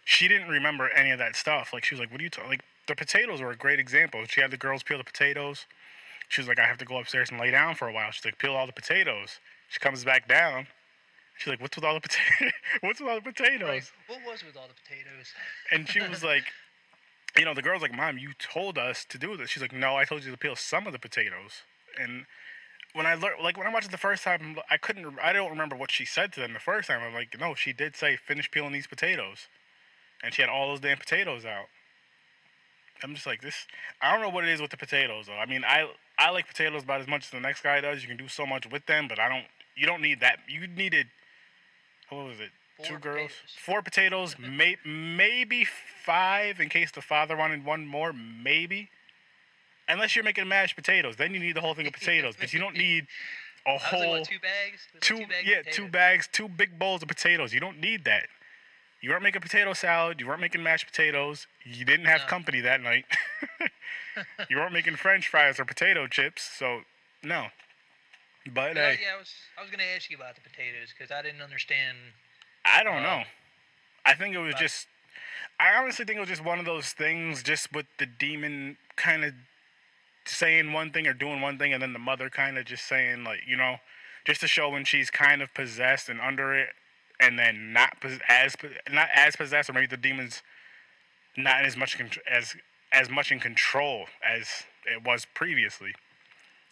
she didn't remember any of that stuff. Like she was like, "What are you talking?" Like the potatoes were a great example. She had the girls peel the potatoes. She was like, "I have to go upstairs and lay down for a while." She's like, "Peel all the potatoes." She comes back down. She's like, "What's with all the potatoes? What's with all the right, potatoes?" what was with all the potatoes? And she was like, the girl's like, "Mom, you told us to do this." She's like, "No, I told you to peel some of the potatoes." And when I learned, like when I watched it the first time, I don't remember what she said to them the first time. I'm like, no, she did say finish peeling these potatoes, and she had all those damn potatoes out. I'm just like this. I don't know what it is with the potatoes though. I mean, I like potatoes about as much as the next guy does. You can do so much with them, but I don't. You don't need that. You needed, what was it? Two Four girls, potatoes. 4 potatoes, maybe five in case the father wanted one more, maybe. Unless you're making mashed potatoes, then you need the whole thing of Yeah, potatoes. But you don't maybe. need a I was like, what, whole two bags? It was like two, two bags of yeah, two potatoes. bags, two big bowls of potatoes. You don't need that. You weren't making potato salad. You weren't making mashed potatoes. You didn't have No. company that night. You weren't making French fries or potato chips. So no. But But hey, I was gonna ask you about the potatoes because I didn't understand. I don't Um, know. I think it was about just. I honestly think it was just one of those things, just with the demon kind of saying one thing or doing one thing, and then the mother kind of just saying like, just to show when she's kind of possessed and under it, and then not as possessed, or maybe the demon's not as much as much in control as it was previously.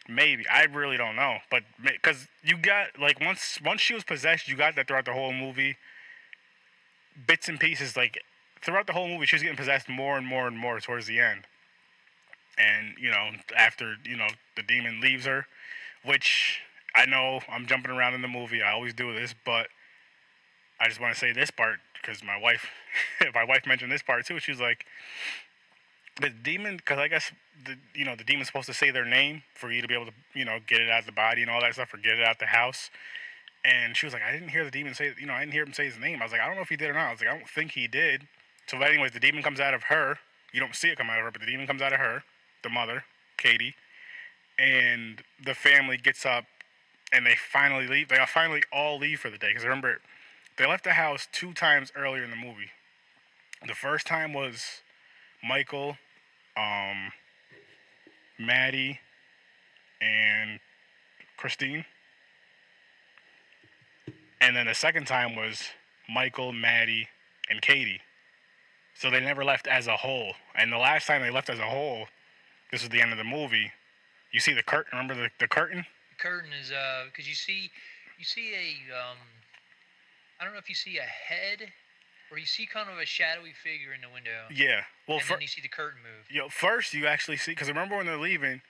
Maybe I really don't know, but because you got like once she was possessed, you got that throughout the whole movie, bits and pieces. Like throughout the whole movie, she was getting possessed more and more and more towards the end. And after the demon leaves her, which I know I'm jumping around in the movie. I always do this, but I just want to say this part because my wife, my wife mentioned this part too. She was like, the demon, because I guess the demon's supposed to say their name for you to be able to get it out of the body and all that stuff, or get it out the house. And she was like, I didn't hear the demon say, I didn't hear him say his name. I was like, I don't know if he did or not. I was like, I don't think he did. So, but anyways, the demon comes out of her. You don't see it come out of her, but the demon comes out of her, the mother, Katie, and the family gets up and they finally leave. They finally all leave for the day because remember, they left the house 2 times earlier in the movie. The first time was Michael, um, Maddie, and Christine, and then the second time was Michael, Maddie, and Katie. So they never left as a whole. And the last time they left as a whole, this was the end of the movie. You see the curtain. Remember the curtain? the curtain is because you see a I don't know if you see a head or you see kind of a shadowy figure in the window, Yeah. Well, and then you see the curtain move. first you actually see, because remember when they're leaving,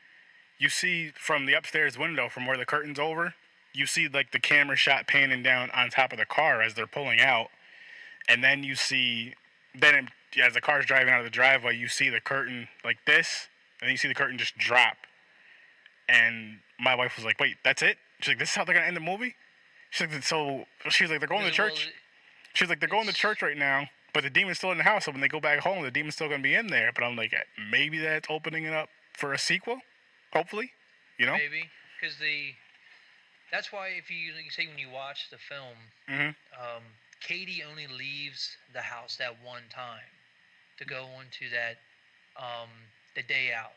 you see from the upstairs window, from where the curtain's over, you see like the camera shot panning down on top of the car as they're pulling out, and then you see, as the car's driving out of the driveway, you see the curtain like this, and then you see the curtain just drop. And my wife was like, "Wait, that's it?" She's like, "This is how they're gonna end the movie?" She's like, "So," she was like, "They're going to Because well, church." She's like, "They're going to it's church right now, but the demon's still in the house. So when they go back home, the demon's still gonna be in there." But I'm like, maybe that's opening it up for a sequel, hopefully, you know. maybe because that's why if you say when you watch the film, Mhm. Katie only leaves the house that one time to go into that um, the day out,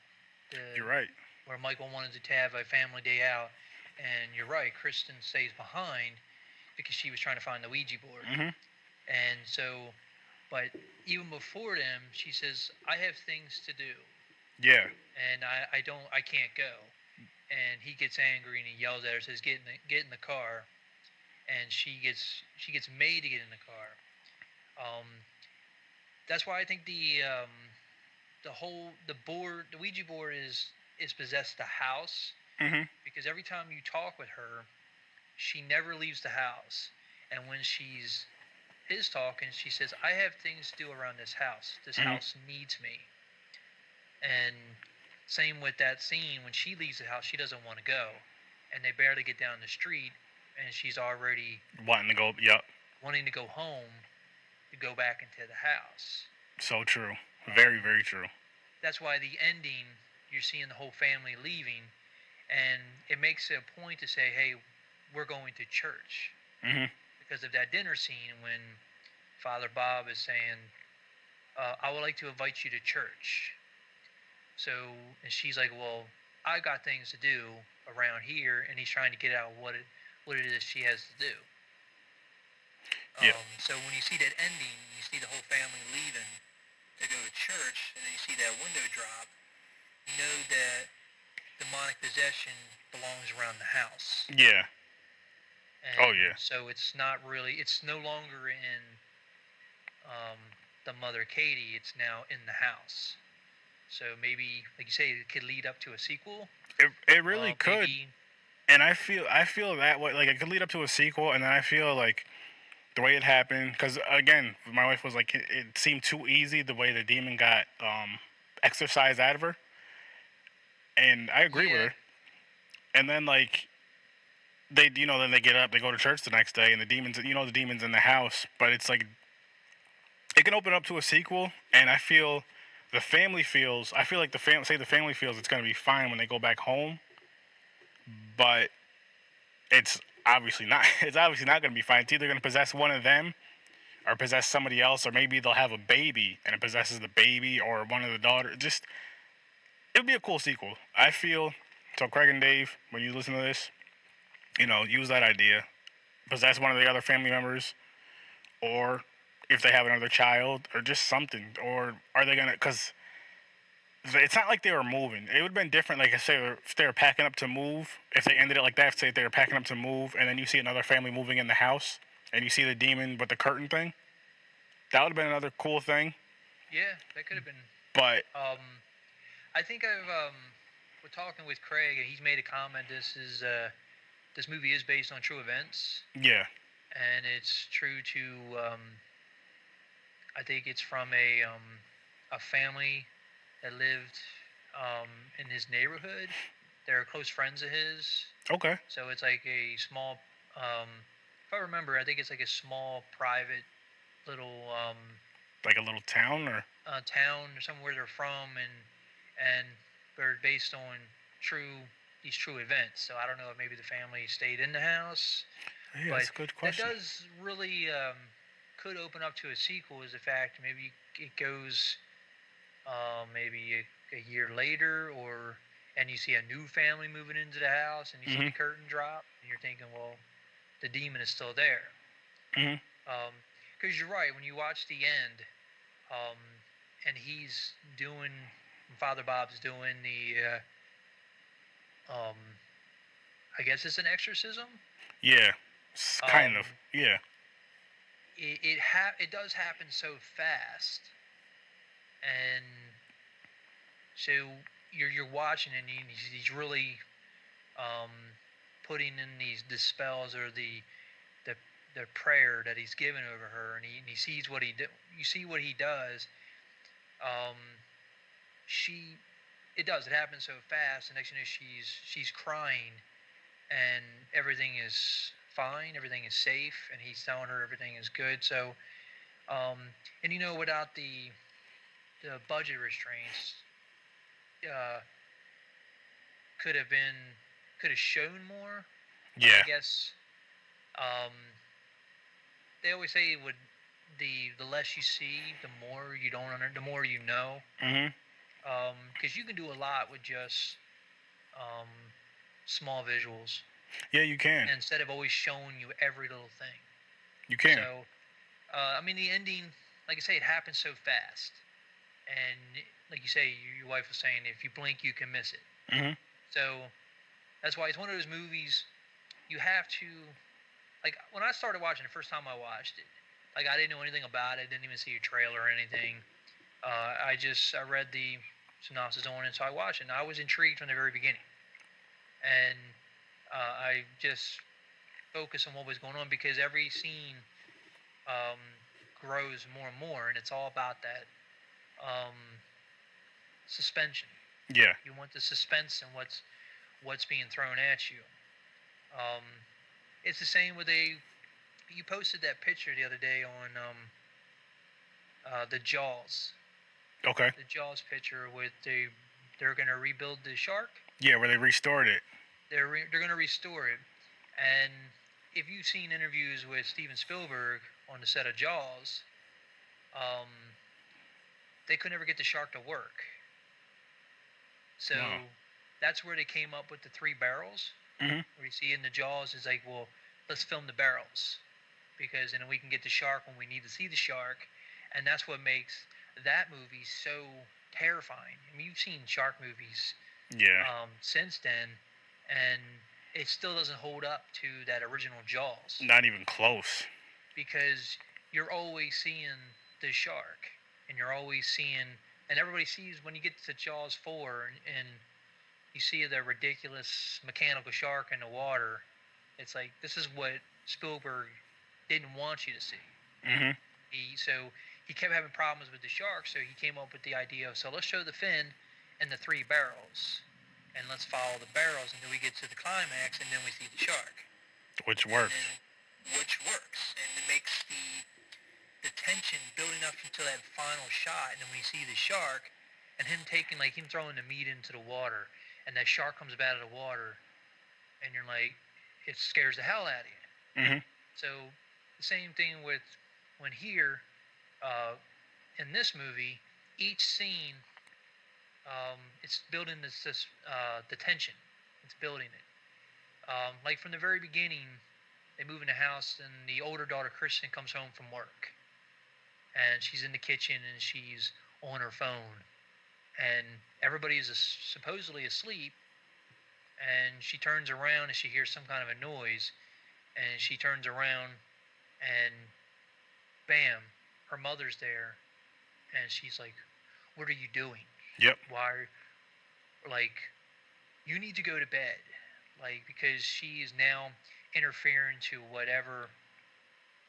You're the right. where Michael wanted to have a family day out, and you're right, Kristen stays behind because she was trying to find the Ouija board, Mhm. and so, but even before them, she says, "I have things to do, Yeah. and I can't go," and he gets angry and he yells at her, says, get in the car," and she gets made to get in the car. Um, That's why I think the Ouija board is possessed the house, Mhm. because every time you talk with her, she never leaves the house. And when she's is talking, she says, "I have things to do around this house. This Mhm. house needs me." And same with that scene, when she leaves the house, she doesn't want to go, and they barely get down the street, and she's already Wanting to go. Yep. wanting to go home to go back into the house. So true. Very, Um, very true. that's why the ending, you're seeing the whole family leaving, and it makes it a point to say, "Hey, we're going to church," Mhm. because of that dinner scene when Father Bob is saying, "I would like to invite you to church." So, and she's like, "Well, I got things to do around here," and he's trying to get out what it is she has to do. Yeah. So when you see that ending, you see the whole family leaving to go to church, and then you see that window drop. You know that demonic possession belongs around the house, Yeah. Oh and yeah. so it's no longer in um, the mother Katie. It's now in the house. So maybe, like you say, it could lead up to a sequel. It really could, Maybe, and I feel that way. Like it could lead up to a sequel, and then I feel like the way it happened, because again, my wife was like, it seemed too easy the way the demon got exorcised out of her, and I agree with yeah, her. And then like then they get up, they go to church the next day, and the demons in the house, but it's like it can open up to a sequel, and I feel like the family feels it's gonna be fine when they go back home, but it's obviously not. It's obviously not gonna be fine. It's either gonna possess one of them or possess somebody else, or maybe they'll have a baby and it possesses the baby or one of the daughters. Just it'll be a cool sequel. I feel so. Craig and Dave, when you listen to this, use that idea. Possess one of the other family members, or if they have another child, or just something. Or are they gonna? Because it's not like they were moving. It would have been different, like I say, if they were packing up to move. If they ended it like that, say if they were packing up to move, and then you see another family moving in the house, and you see the demon with the curtain thing. That would have been another cool thing. yeah, that could have been. But Um, I think we're talking with Craig, and he's made a comment. This movie is based on true events, yeah, and it's true to. I think it's from a family that lived in his neighborhood. They're close friends of his, okay, so it's like a small. If I remember, I think it's like a small private little like a little town or town or somewhere they're from, and they're based on true these true events. So I don't know if maybe the family stayed in the house, yeah, but that's a good that question. does really could open up to a sequel. Is the fact maybe it goes maybe a year later, or and you see a new family moving into the house, and you see Mhm, the curtain drop, and you're thinking, well, the demon is still there. mhm, Because you're right, when you watch the end, um, and he's doing, Father Bob's doing um, I guess it's an exorcism. yeah, kind of, Um, yeah, it does happen so fast, and so you're watching, and he's really um, putting in these the spells, or the the prayer that he's given over her, and he sees what he do. You see what he does. Um, she it does. It happens so fast. The next thing you know, she's crying, and everything is fine. Everything is safe, and he's telling her everything is good. So, um, and without the budget restraints, uh, could have been could have shown more. But I yeah, guess um, they always say would the less you see, the more you don't the more you know. mhm, Because you can do a lot with just um, small visuals, yeah. You can, instead of always showing you every little thing. you can. So, I mean, the ending, like I say, it happens so fast, and like you say, your wife was saying, if you blink, you can miss it. Mhm, So that's why it's one of those movies you have to like. When I started watching the first time I watched it, Like I didn't know anything about it. Didn't even see a trailer or anything. I read the synopsis on it, so I watched it. And I was intrigued from the very beginning, and I just focused on what was going on because every scene um, grows more and more, and it's all about that um, suspension. Yeah. You want the suspense and what's being thrown at you. Um, it's the same with a. You posted that picture the other day on the Jaws, Okay. the Jaws picture with they're gonna rebuild the shark. Yeah, where they restored it. They're gonna restore it, and if you've seen interviews with Steven Spielberg on the set of Jaws, um, they could never get the shark to work. So No. that's where they came up with the three barrels. Mhm. Where you see in the Jaws is like, well, let's film the barrels because then we can get the shark when we need to see the shark, and that's what makes that movie so terrifying. I mean, you've seen shark movies Yeah. since then, and it still doesn't hold up to that original Jaws Not even close. because you're always seeing the shark, and you're always seeing, and everybody sees when you get to Jaws 4 and you see the ridiculous mechanical shark in the water. It's like this is what Spielberg didn't want you to see. Mhm. He kept having problems with the shark, so he came up with the idea of, so let's show the fin and the three barrels, and let's follow the barrels until we get to the climax, and then we see the shark. Which works. Which works, and it makes the tension building up until that final shot, and then we see the shark, and him taking like him throwing the meat into the water, and that shark comes up out of the water, and you're like, it scares the hell out of you. Mhm. So the same thing with when here, uh, in this movie, each scene, it's building the tension. It's building it. Like from the very beginning, they move in the house, and the older daughter Kristen comes home from work, and she's in the kitchen and she's on her phone, and everybody is supposedly asleep, and she turns around and she hears some kind of a noise, and she turns around and bam, her mother's there, and she's like, "What are you doing? Yep. Why? Like, you need to go to bed." Like, because she is now interfering to whatever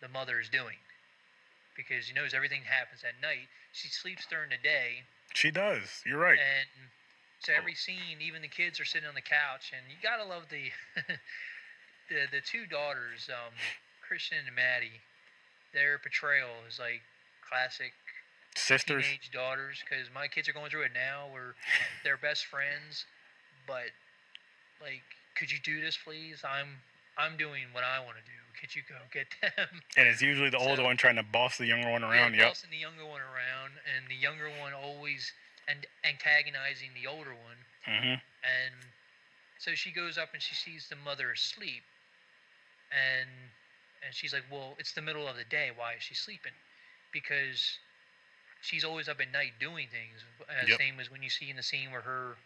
the mother is doing. Because she knows everything happens at night. She sleeps during the day, She does. You're right. and so every scene, even the kids are sitting on the couch, and you gotta love the the two daughters, Christian and Maddie. Their portrayal is like classic Sisters. teenage daughters. Because my kids are going through it now, where they're best friends, but like, could you do this, please? I'm doing what I want to do. Could you go get them? And it's usually the older So- one trying to boss the younger one around. Yeah, Yep. bossing the younger one around, and the younger one always antagonizing the older one. Mhm. And so she goes up and she sees the mother asleep, and she's like, "Well, it's the middle of the day. Why is she sleeping?" Because she's always up at night doing things. Yep. Same as when you see in the scene where her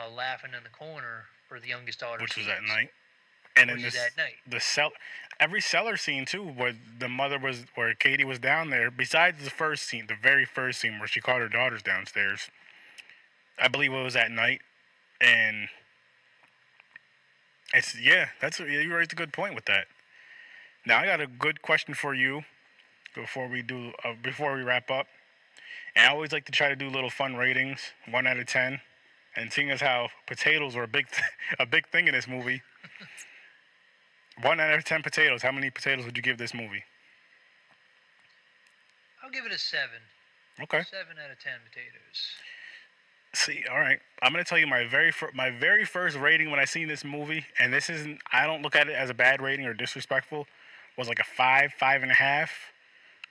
laughing in the corner for the youngest daughter, Which was at sleeps, night. And which in is at night. every cellar scene too, where the mother was, where Katie was down there. Besides the first scene, the very first scene where she called her daughters downstairs, I believe it was at night, and it's you raised a good point with that. Now I got a good question for you before we wrap up. And I always like to try to do little fun ratings, 1 out of 10. And seeing as how potatoes are a a big thing in this movie, 1 out of 10 potatoes. How many potatoes would you give this movie? I'll give it a 7. Okay. 7 out of 10 potatoes. See, all right. I'm gonna tell you my very first rating when I seen this movie, and this isn't. I don't look at it as a bad rating or disrespectful. Was like a 5.5.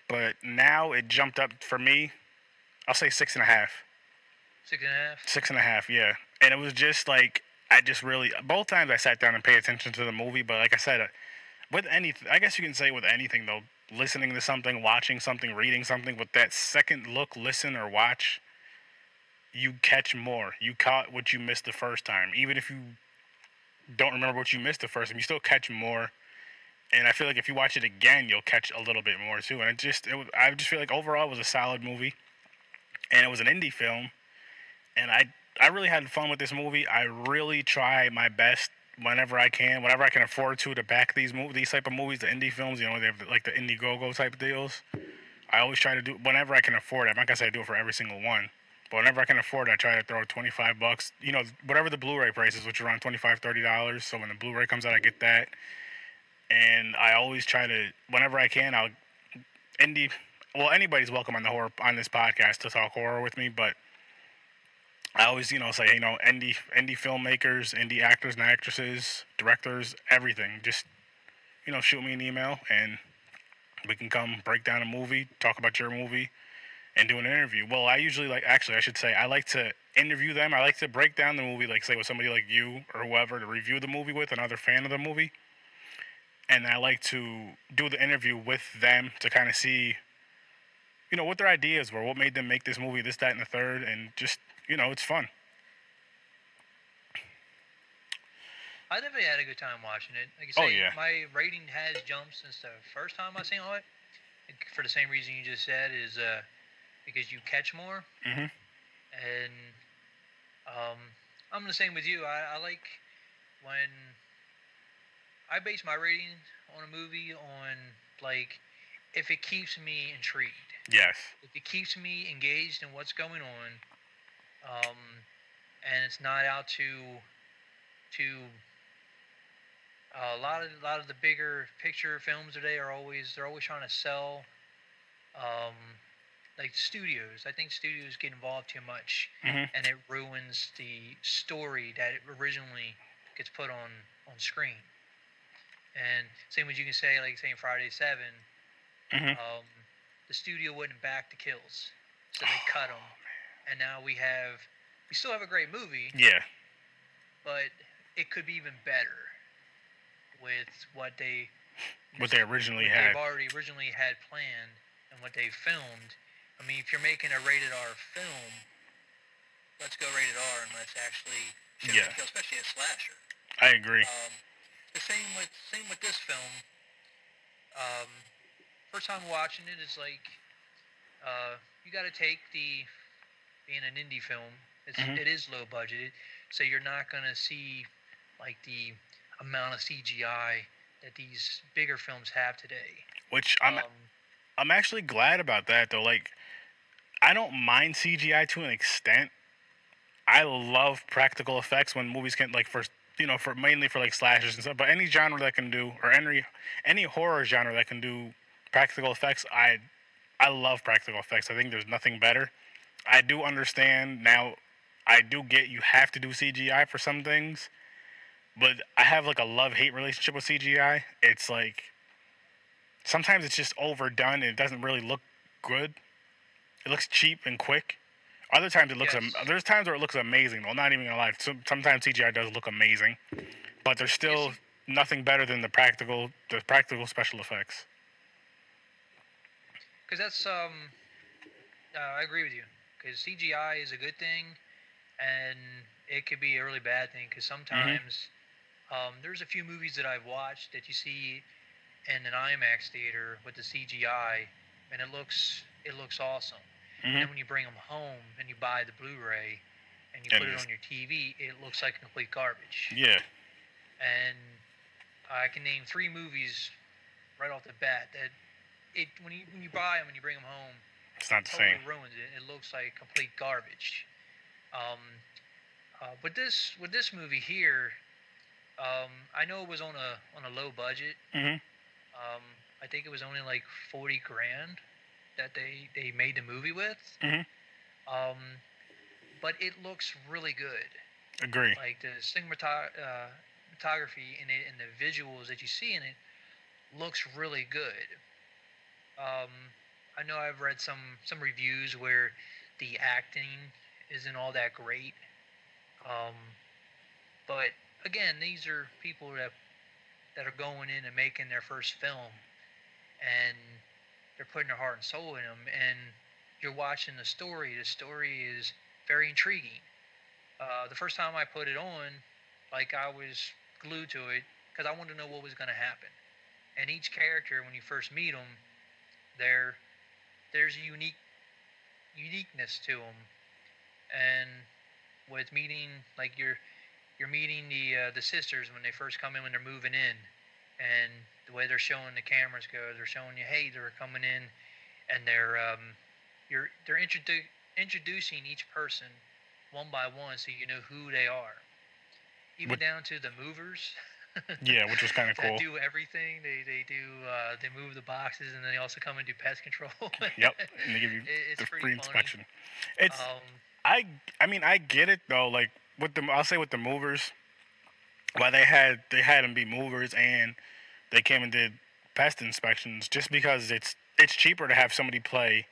But now it jumped up for me. I'll say 6.5. 6.5. 6.5, yeah. And it was just like I just really both times I sat down and paid attention to the movie. But like I said, with anything, I guess you can say with anything though, listening to something, watching something, reading something, with that second look, listen or watch, you catch more. You caught what you missed the first time. Even if you don't remember what you missed the first time, you still catch more. And I feel like if you watch it again, you'll catch a little bit more too. And I just feel like overall it was a solid movie, and it was an indie film, and I really had fun with this movie. I really try my best whenever I can afford to back these type of movies, the indie films. You know, they have like the Indiegogo type deals. I always try to do whenever I can afford it. I'm not gonna say I do it for every single one, but whenever I can afford it, I try to throw $25. You know, whatever the Blu-ray price is, which is around $25-$30. So when the Blu-ray comes out, I get that, and I always try to whenever I can. I'll indie. Well, anybody's welcome on this podcast to talk horror with me, but I always, say, indie filmmakers, indie actors and actresses, directors, everything. Just, shoot me an email and we can come break down a movie, talk about your movie, and do an interview. Well, I usually actually, I should say, I like to interview them. I like to break down the movie, like, say, with somebody like you or whoever to review the movie with, another fan of the movie. And I like to do the interview with them to kind of see, what their ideas were, what made them make this movie, this, that, and the third, and just, it's fun. I definitely had a good time watching it. Like you Oh, say, yeah. my rating has jumped since the first time I seen it. For the same reason you just said, is because you catch more. Mm-hmm. And um, I'm the same with you. I like when I base my rating on a movie on, like, if it keeps me intrigued, Yes. if it keeps me engaged in what's going on, um, and it's not out to a lot of the bigger picture films today they're always trying to sell, um, like studios. I think studios get involved too much, Mm-hmm. and it ruins the story that it originally gets put on screen. And same as you can say, like saying Friday 7, Mm-hmm. the studio wouldn't back the kills, so they cut them, and now we still have a great movie, Yeah. but it could be even better with What they originally what had. they've already originally had planned and what they filmed. I mean, if you're making a rated R film, let's go rated R and let's actually show Yeah. the kill, especially a slasher. I agree. The same with this film. Um, First time watching it, it's like you got to take the being an indie film. Mhm. It is low budgeted, so you're not gonna see like the amount of CGI that these bigger films have today. Which Um, I'm actually glad about that though. Like, I don't mind CGI to an extent. I love practical effects when movies can, like, for mainly for like slashers and stuff. But any genre that can do, or any horror genre that can do practical effects, I love practical effects. I think there's nothing better. I do understand now. I do get you have to do CGI for some things, but I have like a love-hate relationship with CGI. It's like sometimes it's just overdone and it doesn't really look good. It looks cheap and quick. Other times yes, there's times where it looks amazing. Though, not even gonna lie. Sometimes CGI does look amazing, but there's yes, still nothing better than the practical special effects. because that's I agree with you. Because CGI is a good thing, and it could be a really bad thing. Because Mhm. sometimes there's a few movies that I've watched that you see in an IMAX theater with the CGI, and it looks awesome. And then Mhm. when you bring them home and you buy the Blu-ray and you And put it it's on your TV, it looks like complete garbage. yeah, And I can name three movies right off the bat that when you buy them and you bring them home, it's not it the totally same. ruins it. It looks like complete garbage. Um, with this movie here, I know it was on a low budget. Mhm. Um, I think it was only like 40 grand that they made the movie with. Mhm. Um, but it looks really good. Agree. Like the cinematography in it and the visuals that you see in it looks really good. Um, I know I've read some reviews where the acting isn't all that great. Um, but again, these are people that are going in and making their first film, and they're putting their heart and soul in them, and you're watching the story. The story is very intriguing. The first time I put it on, like I was glued to it because I wanted to know what was going to happen. And each character, when you first meet them, there there's a uniqueness to them. And with meeting, like you're meeting the sisters when they first come in, when they're moving in, and the way they're showing the cameras go, they're showing you, hey, they're coming in, and they're introducing each person one by one, so you know who they are, even Which, down to the movers. yeah, which was kind of That cool. do everything. They move the boxes, and then they also come and do pest control. Yep, and they give you It's the pretty free funny. inspection. It's Um, I I mean I get it though. Like with the I'll say with the movers, why they had them be movers and they came and did pest inspections just because it's cheaper to have somebody play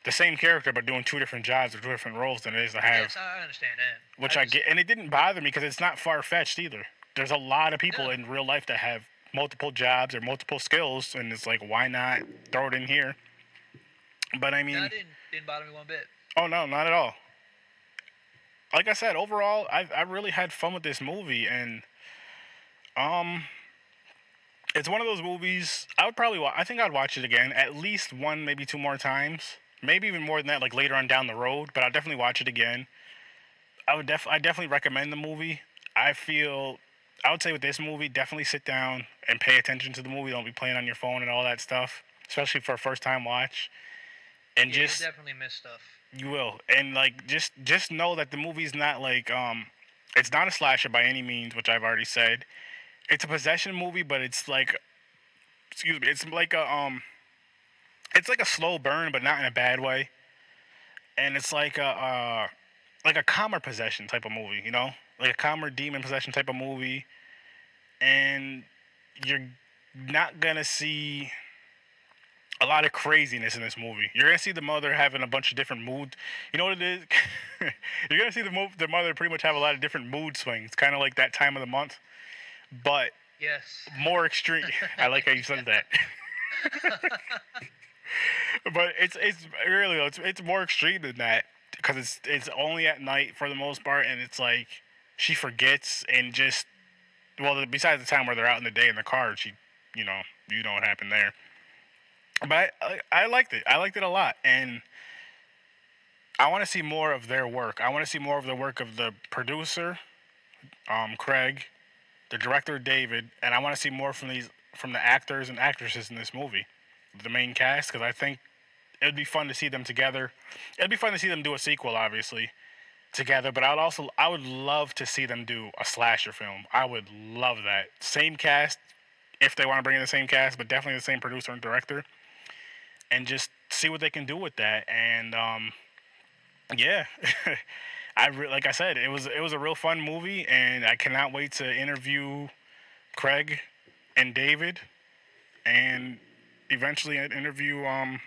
the same character but doing two different jobs or two different roles than it is to have, yes, I understand that. which I get, and it didn't bother me because it's not far fetched either. There's a lot of people No, in real life that have multiple jobs or multiple skills, and it's like, why not throw it in here? But I no, mean, it didn't bother me one bit. oh no, not at all. Like I said, overall, I really had fun with this movie, and um, it's one of those movies I would probably I think I'd watch it again at least one, maybe two more times, maybe even more than that, like later on down the road. But I'll definitely watch it again. I definitely recommend the movie. I feel I would say with this movie, definitely sit down and pay attention to the movie. Don't be playing on your phone and all that stuff, especially for a first time watch. And Yeah, you'll just definitely miss stuff. you will, and like just know that the movie's not like it's not a slasher by any means, which I've already said. It's a possession movie, but it's like excuse me, it's like a slow burn, but not in a bad way. And it's like a calmer possession type of movie, you know, like a calmer demon possession type of movie. And you're not gonna see a lot of craziness in this movie. You're gonna see the mother having a bunch of different moods. You know what it is? You're gonna see the mother pretty much have a lot of different mood swings, kind of like that time of the month, but Yes. more extreme. I like how you said that. But it's really it's more extreme than that because it's only at night for the most part, and it's like she forgets and just well, besides the time where they're out in the day in the car, she you know you know what happened there. But I liked it. I liked it a lot, and I want to see more of their work. I want to see more of the work of the producer, Craig, the director David, and I want to see more from the actors and actresses in this movie, the main cast, because I think it'd be fun to see them together. It'd be fun to see them do a sequel, obviously, together. But I would love to see them do a slasher film. I would love that. Same cast, if they want to bring in the same cast, but definitely the same producer and director, and just see what they can do with that. And yeah, like I said, it was a real fun movie, and I cannot wait to interview Craig and David, and eventually I'd interview I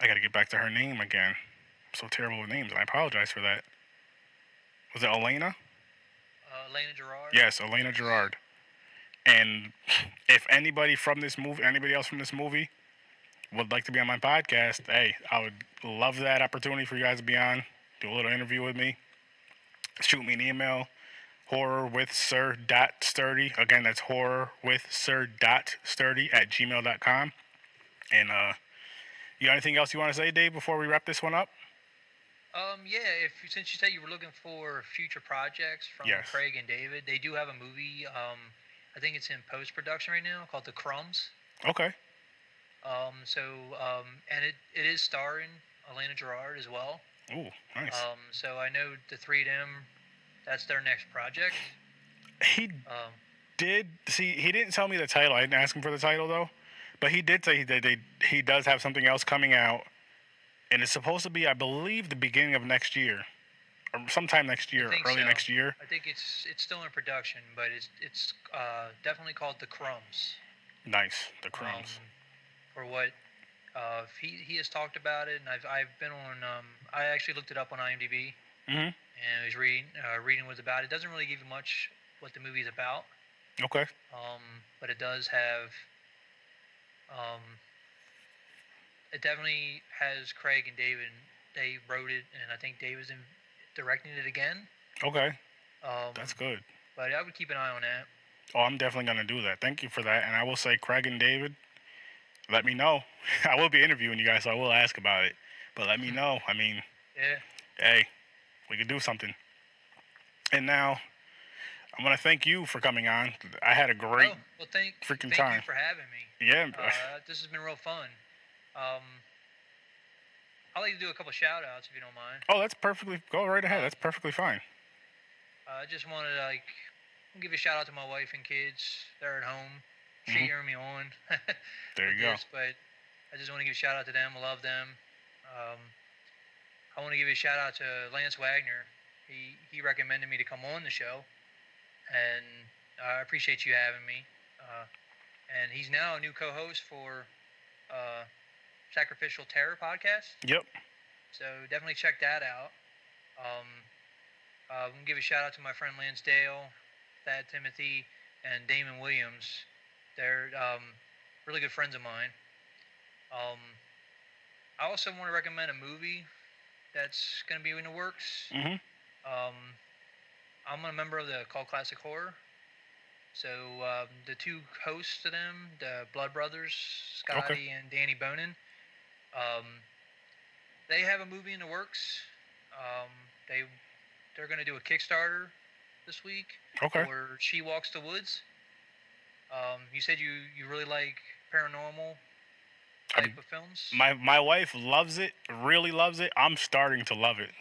got to get back to her name again. I'm so terrible with names, and I apologize for that. Was it Elena? Elena Gerard. Yes, Elena Gerard. And if anybody from this movie, anybody else from this movie, would like to be on my podcast, hey, I would love that opportunity for you guys to be on, do a little interview with me. Shoot me an email, horrorwithsir.sturdy. Again, that's horrorwithsir.sturdy@gmail.com. And you got anything else you want to say, Dave, before we wrap this one up? Yeah. If since you said you were looking for future projects from Yes. Craig and David, they do have a movie. I think it's in post production right now called The Crumbs. Okay. And it is starring Elena Gerard as well. Ooh, nice. So I know the three of them. That's their next project. He Um, did see. He didn't tell me the title. I didn't ask him for the title though, but he did say that he does have something else coming out, and it's supposed to be, I believe, the beginning of next year, or sometime next I year, think early so. next year. I think it's still in production, but it's definitely called The Crumbs. Nice, the Um, crumbs. for what he has talked about it, and I've been on. I actually looked it up on IMDb, Mhm. and I was reading what it's about. It doesn't really give you much what the movie's about, Okay. but it does have. Um, it definitely has Craig and David. They wrote it, and I think David's directing it again. Okay. Um, That's good. but I would keep an eye on that. Oh, I'm definitely gonna do that. Thank you for that. And I will say, Craig and David, let me know. I will be interviewing you guys, so I will ask about it. But let me know. I mean, Yeah. hey, we could do something. And now I want to thank you for coming on. I had a great Oh, well, freaking thank you time. for having me. Yeah. This has been real fun. Um, I'd like to do a couple shout outs if you don't mind. Oh, that's perfectly. Go right ahead. Um, That's perfectly fine. I just wanted to give a shout out to my wife and kids. They're at home, Hmm. cheering me on There with you go. this, but I just want to give a shout out to them. I love them. Um, I want to give a shout out to Lance Wagner. He recommended me to come on the show, and I appreciate you having me. Uh, and he's now a new co-host for uh, Sacrificial Terror podcast. Yep. So definitely check that out. Um, I'm gonna give a shout out to my friend Lance Dale, Thad Timothy, and Damon Williams. They're really good friends of mine. Um, I also want to recommend a movie that's gonna be in the works. Hmm. Um, I'm a member of the Cult Classic Horror. So the two hosts of them, the Blood Brothers, Okay. Scotty and Danny Bonin, um, they have a movie in the works. Um, they they're going to do a Kickstarter this week Okay. for She Walks the Woods. You said you really like paranormal I'm, type of films. my wife loves it. Really loves it. I'm starting to love it.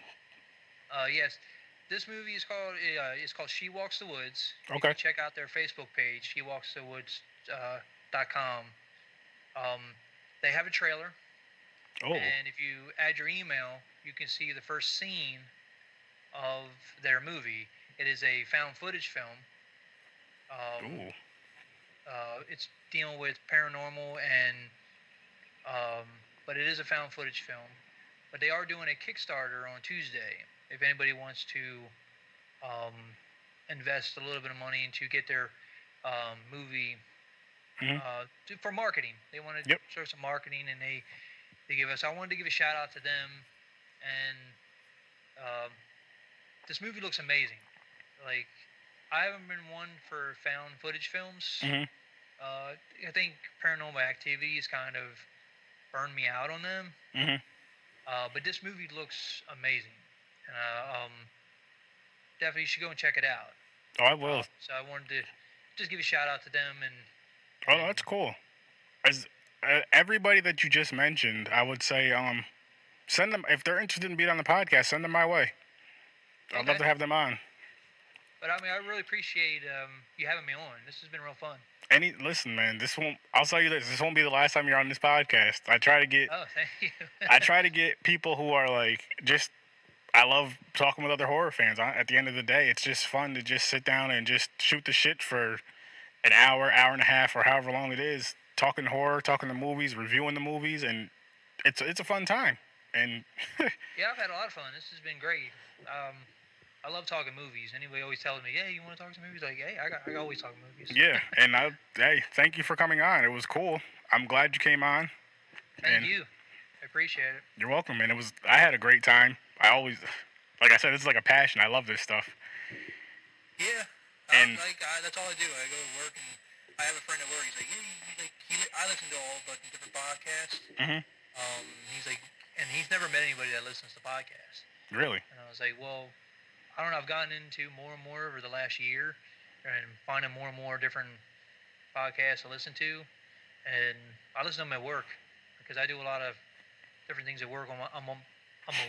Yes, this movie is called She Walks the Woods. You Okay. can check out their Facebook page, shewalksthewoods.com. Um, they have a trailer, Oh. and if you add your email, you can see the first scene of their movie. It is a found footage film. Um, Ooh. it's dealing with paranormal and um, but it is a found footage film. But they are doing a Kickstarter on Tuesday. If anybody wants to um, invest a little bit of money into get their movie Hmm. for marketing, they want to Yep. start some marketing, and they give us. I wanted to give a shout out to them, and um, this movie looks amazing. Like I haven't been one for found footage films. Hmm. I think Paranormal Activity has kind of burned me out on them. Hmm. But this movie looks amazing, and definitely you should go and check it out. Oh, I will. So I wanted to just give a shout out to them Oh, and that's cool. As everybody that you just mentioned, I would say send them if they're interested in being on the podcast. Send them my way. I'd love okay. to have them on. But I mean, I really appreciate you having me on. This has been real fun. Listen, man. This won't. I'll tell you this. This won't be the last time you're on this podcast. I try to get. Oh, thank you. I try to get people who are like just. I love talking with other horror fans. At the end of the day, it's just fun to just sit down and just shoot the shit for an hour, hour and a half, or however long it is, talking horror, talking the movies, reviewing the movies, and it's a fun time. And Yeah, I've had a lot of fun. This has been great. I love talking movies. Anybody always tells me, "Hey, you want to talk some movies?" Like, hey, I always talk movies. yeah, and hey, thank you for coming on. It was cool. I'm glad you came on. Thank And you. I appreciate it. you're welcome, man. I had a great time. I always, like I said, this is like a passion. I love this stuff. Yeah. And- That's all I do. I go to work and I have a friend at work. He's like, I listen to all bunch of different podcasts. Mhm. He's like, and he's never met anybody that listens to podcasts. Really. And I was like, well, I don't know. I've gotten into more and more over the last year, and finding more and more different podcasts to listen to. And I listen to them at work because I do a lot of different things at work. I'm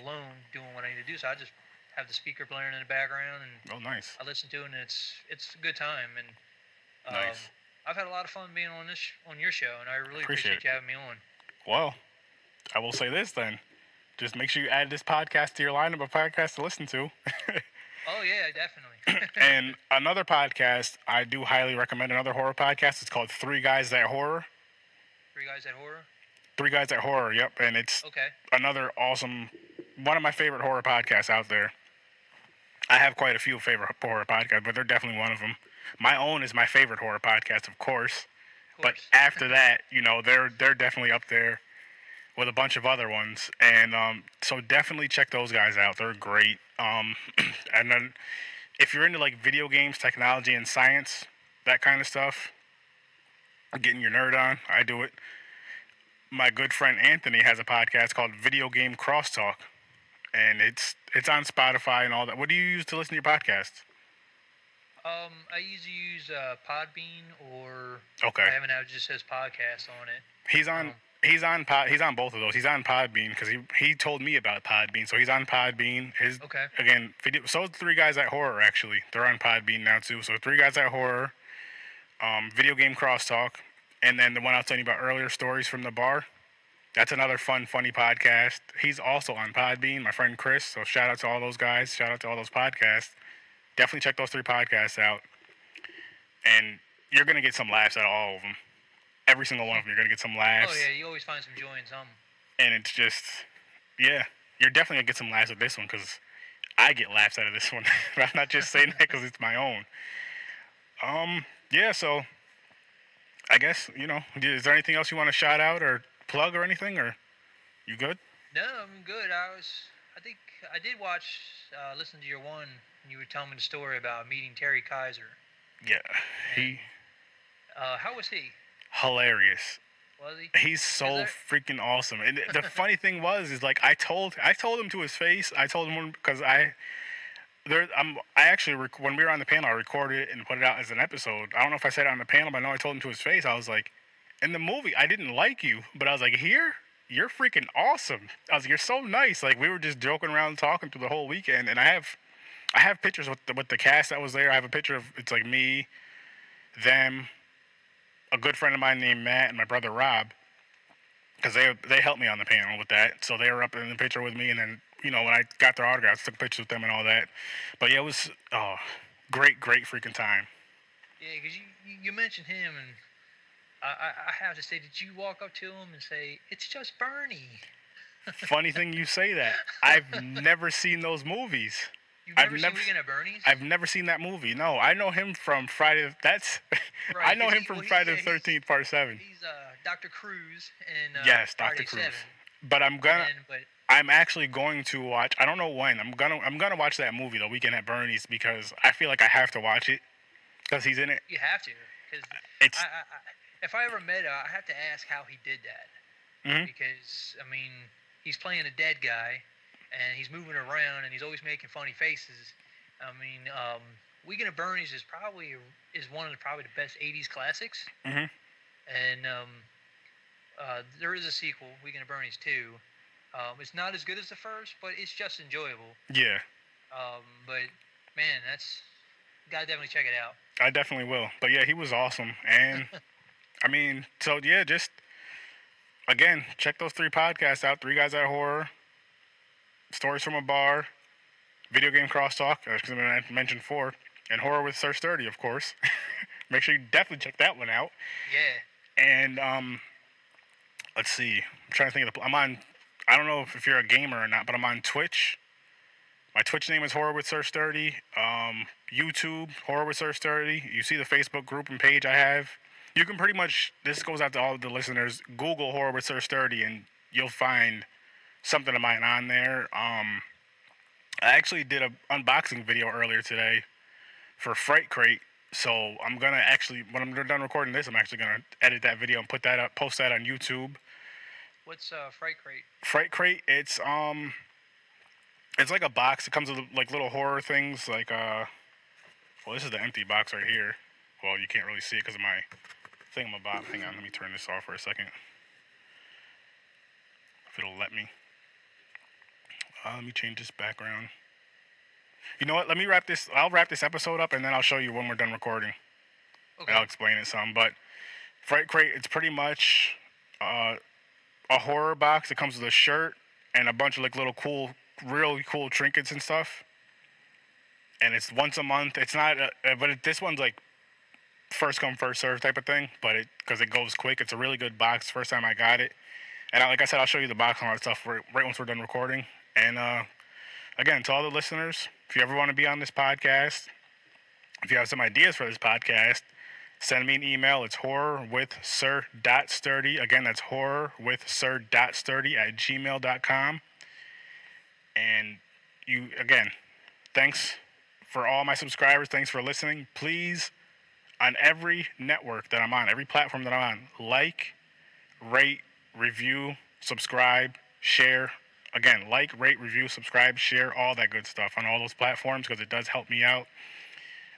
alone doing what I need to do, so I just have the speaker playing in the background, and Oh, nice. I listen to it, and it's a good time. And Nice. I've had a lot of fun being on your show, and I really Appreciate appreciate you having me on. Well, I will say this then. Just make sure you add this podcast to your lineup of podcasts to listen to. Oh yeah, definitely. And another podcast I do highly recommend, another horror podcast. It's called Three Guys That Horror. Three Guys at Horror. Three Guys That Horror, yep. And it's Okay. another awesome, one of my favorite horror podcasts out there. I have quite a few favorite horror podcasts, but they're definitely one of them. My own is my favorite horror podcast, of course. Of But course. after that, they're definitely up there with a bunch of other ones, and so definitely check those guys out. They're great. And then if you're into like video games, technology, and science, that kind of stuff, getting your nerd on, I do it. My good friend Anthony has a podcast called Video Game Crosstalk, and it's on Spotify and all that. What do you use to listen to your podcasts? I usually use Podbean, or Okay. I have an app that just says podcast on it. He's on. Um, He's on both of those. He's on Podbean because he told me about Podbean, so he's on Podbean. His Okay. again, so three guys at horror actually. They're on Podbean now too. So three guys at horror, video game crosstalk, and then the one I was telling you about earlier, stories from the bar. That's another fun, funny podcast. He's also on Podbean. My friend Chris. So shout out to all those guys. Shout out to all those podcasts. Definitely check those three podcasts out, and you're gonna get some laughs out of all of them. Every single one of them, you're gonna get some laughs. Oh yeah, you always find some joy in some. And it's just, yeah, you're definitely gonna get some laughs with this one because I get laughs out of this one. I'm not just saying that because it's my own. Yeah. So I guess is there anything else you want to shout out or plug or anything, or you good? No, I'm good. I think I did watch, listen to your one. And you were telling me the story about meeting Terry Kaiser. Yeah. He How was he? hilarious. Was he? He's so freaking awesome. And the funny thing is like I told him to his face. I told him because I actually when we were on the panel, I recorded it and put it out as an episode. I don't know if I said it on the panel, but I know I told him to his face. I was like, in the movie, I didn't like you, but I was like, here, you're freaking awesome. I was like, you're so nice. Like we were just joking around, talking through the whole weekend, and I have pictures with the cast that was there. I have a picture of it's like me, them, a good friend of mine named Matt, and my brother Rob, because they helped me on the panel with that. So they were up in the picture with me, and then when I got their autographs, took pictures with them and all that. But yeah, it was great freaking time. Yeah, because you mentioned him, and I have to say, did you walk up to him and say, "It's just Bernie"? Funny thing you say that. I've never seen those movies. You've never seen Weekend at Bernie's? I've never seen that movie. No, I know him from Friday. Right, I know him from Friday the 13th, Part 7. He's Dr. Cruz in yes, Friday Dr. Cruz. 7. But I'm actually going to watch. I don't know when. I'm gonna watch that movie, The Weekend at Bernie's, because I feel like I have to watch it because he's in it. You have to, because if I ever met him, I have to ask how he did that. Mm-hmm. Because I mean, he's playing a dead guy, and he's moving around, and he's always making funny faces. I mean, Weekend at Bernie's is one of the best '80s classics. Mm-hmm. And there is a sequel, Weekend at Bernie's 2. It's not as good as the first, but it's just enjoyable. Yeah. But man, gotta definitely check it out. I definitely will. But yeah, he was awesome, and I mean, so yeah, just again, check those three podcasts out: Three Guys at Horror, Stories from a Bar, Video Game Crosstalk, as I mentioned before, and Horror with Sir Sturdy, of course. Make sure you definitely check that one out. Yeah. And let's see. I'm trying to think of I'm on. I don't know if you're a gamer or not, but I'm on Twitch. My Twitch name is Horror with Sir Sturdy. YouTube, Horror with Sir Sturdy. You see the Facebook group and page I have. You can pretty much, this goes out to all of the listeners, Google Horror with Sir Sturdy and you'll find something of mine on there. I actually did an unboxing video earlier today for Fright Crate. So I'm going to actually, when I'm done recording this, I'm actually going to edit that video and put that up, post that on YouTube. What's Fright Crate? Fright Crate, it's like a box. It comes with like little horror things like well, this is the empty box right here. Well, you can't really see it because of my thingamabop. Hang on, let me turn this off for a second. If it'll let me. Let me change this background. You know what? I'll wrap this episode up and then I'll show you when we're done recording. Okay. I'll explain it some. But Fright Crate, it's pretty much a horror box. It comes with a shirt and a bunch of like little really cool trinkets and stuff. And it's once a month. It's not, this one's like first come first serve type of thing. But because it goes quick, it's a really good box. First time I got it, and like I said, I'll show you the box and all that stuff right once we're done recording. And again, to all the listeners, if you ever want to be on this podcast, if you have some ideas for this podcast, send me an email. It's horrorwithsir.sturdy. Again, that's horrorwithsir.sturdy@gmail.com. And again, thanks for all my subscribers. Thanks for listening. Please, on every network that I'm on, every platform that I'm on. Like, rate, review, subscribe, share. Again, like, rate, review, subscribe, share, all that good stuff on all those platforms because it does help me out.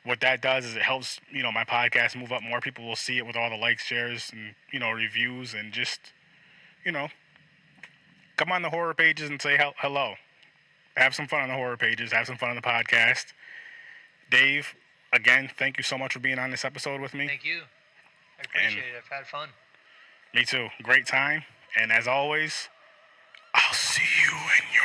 What that does is it helps, my podcast move up. More people will see it with all the likes, shares, and, reviews, and just, you know, come on the horror pages and say hello. Have some fun on the horror pages. Have some fun on the podcast. Dave, again, thank you so much for being on this episode with me. Thank you. I appreciate it. I've had fun. Me too. Great time. And as always, I'll see you in your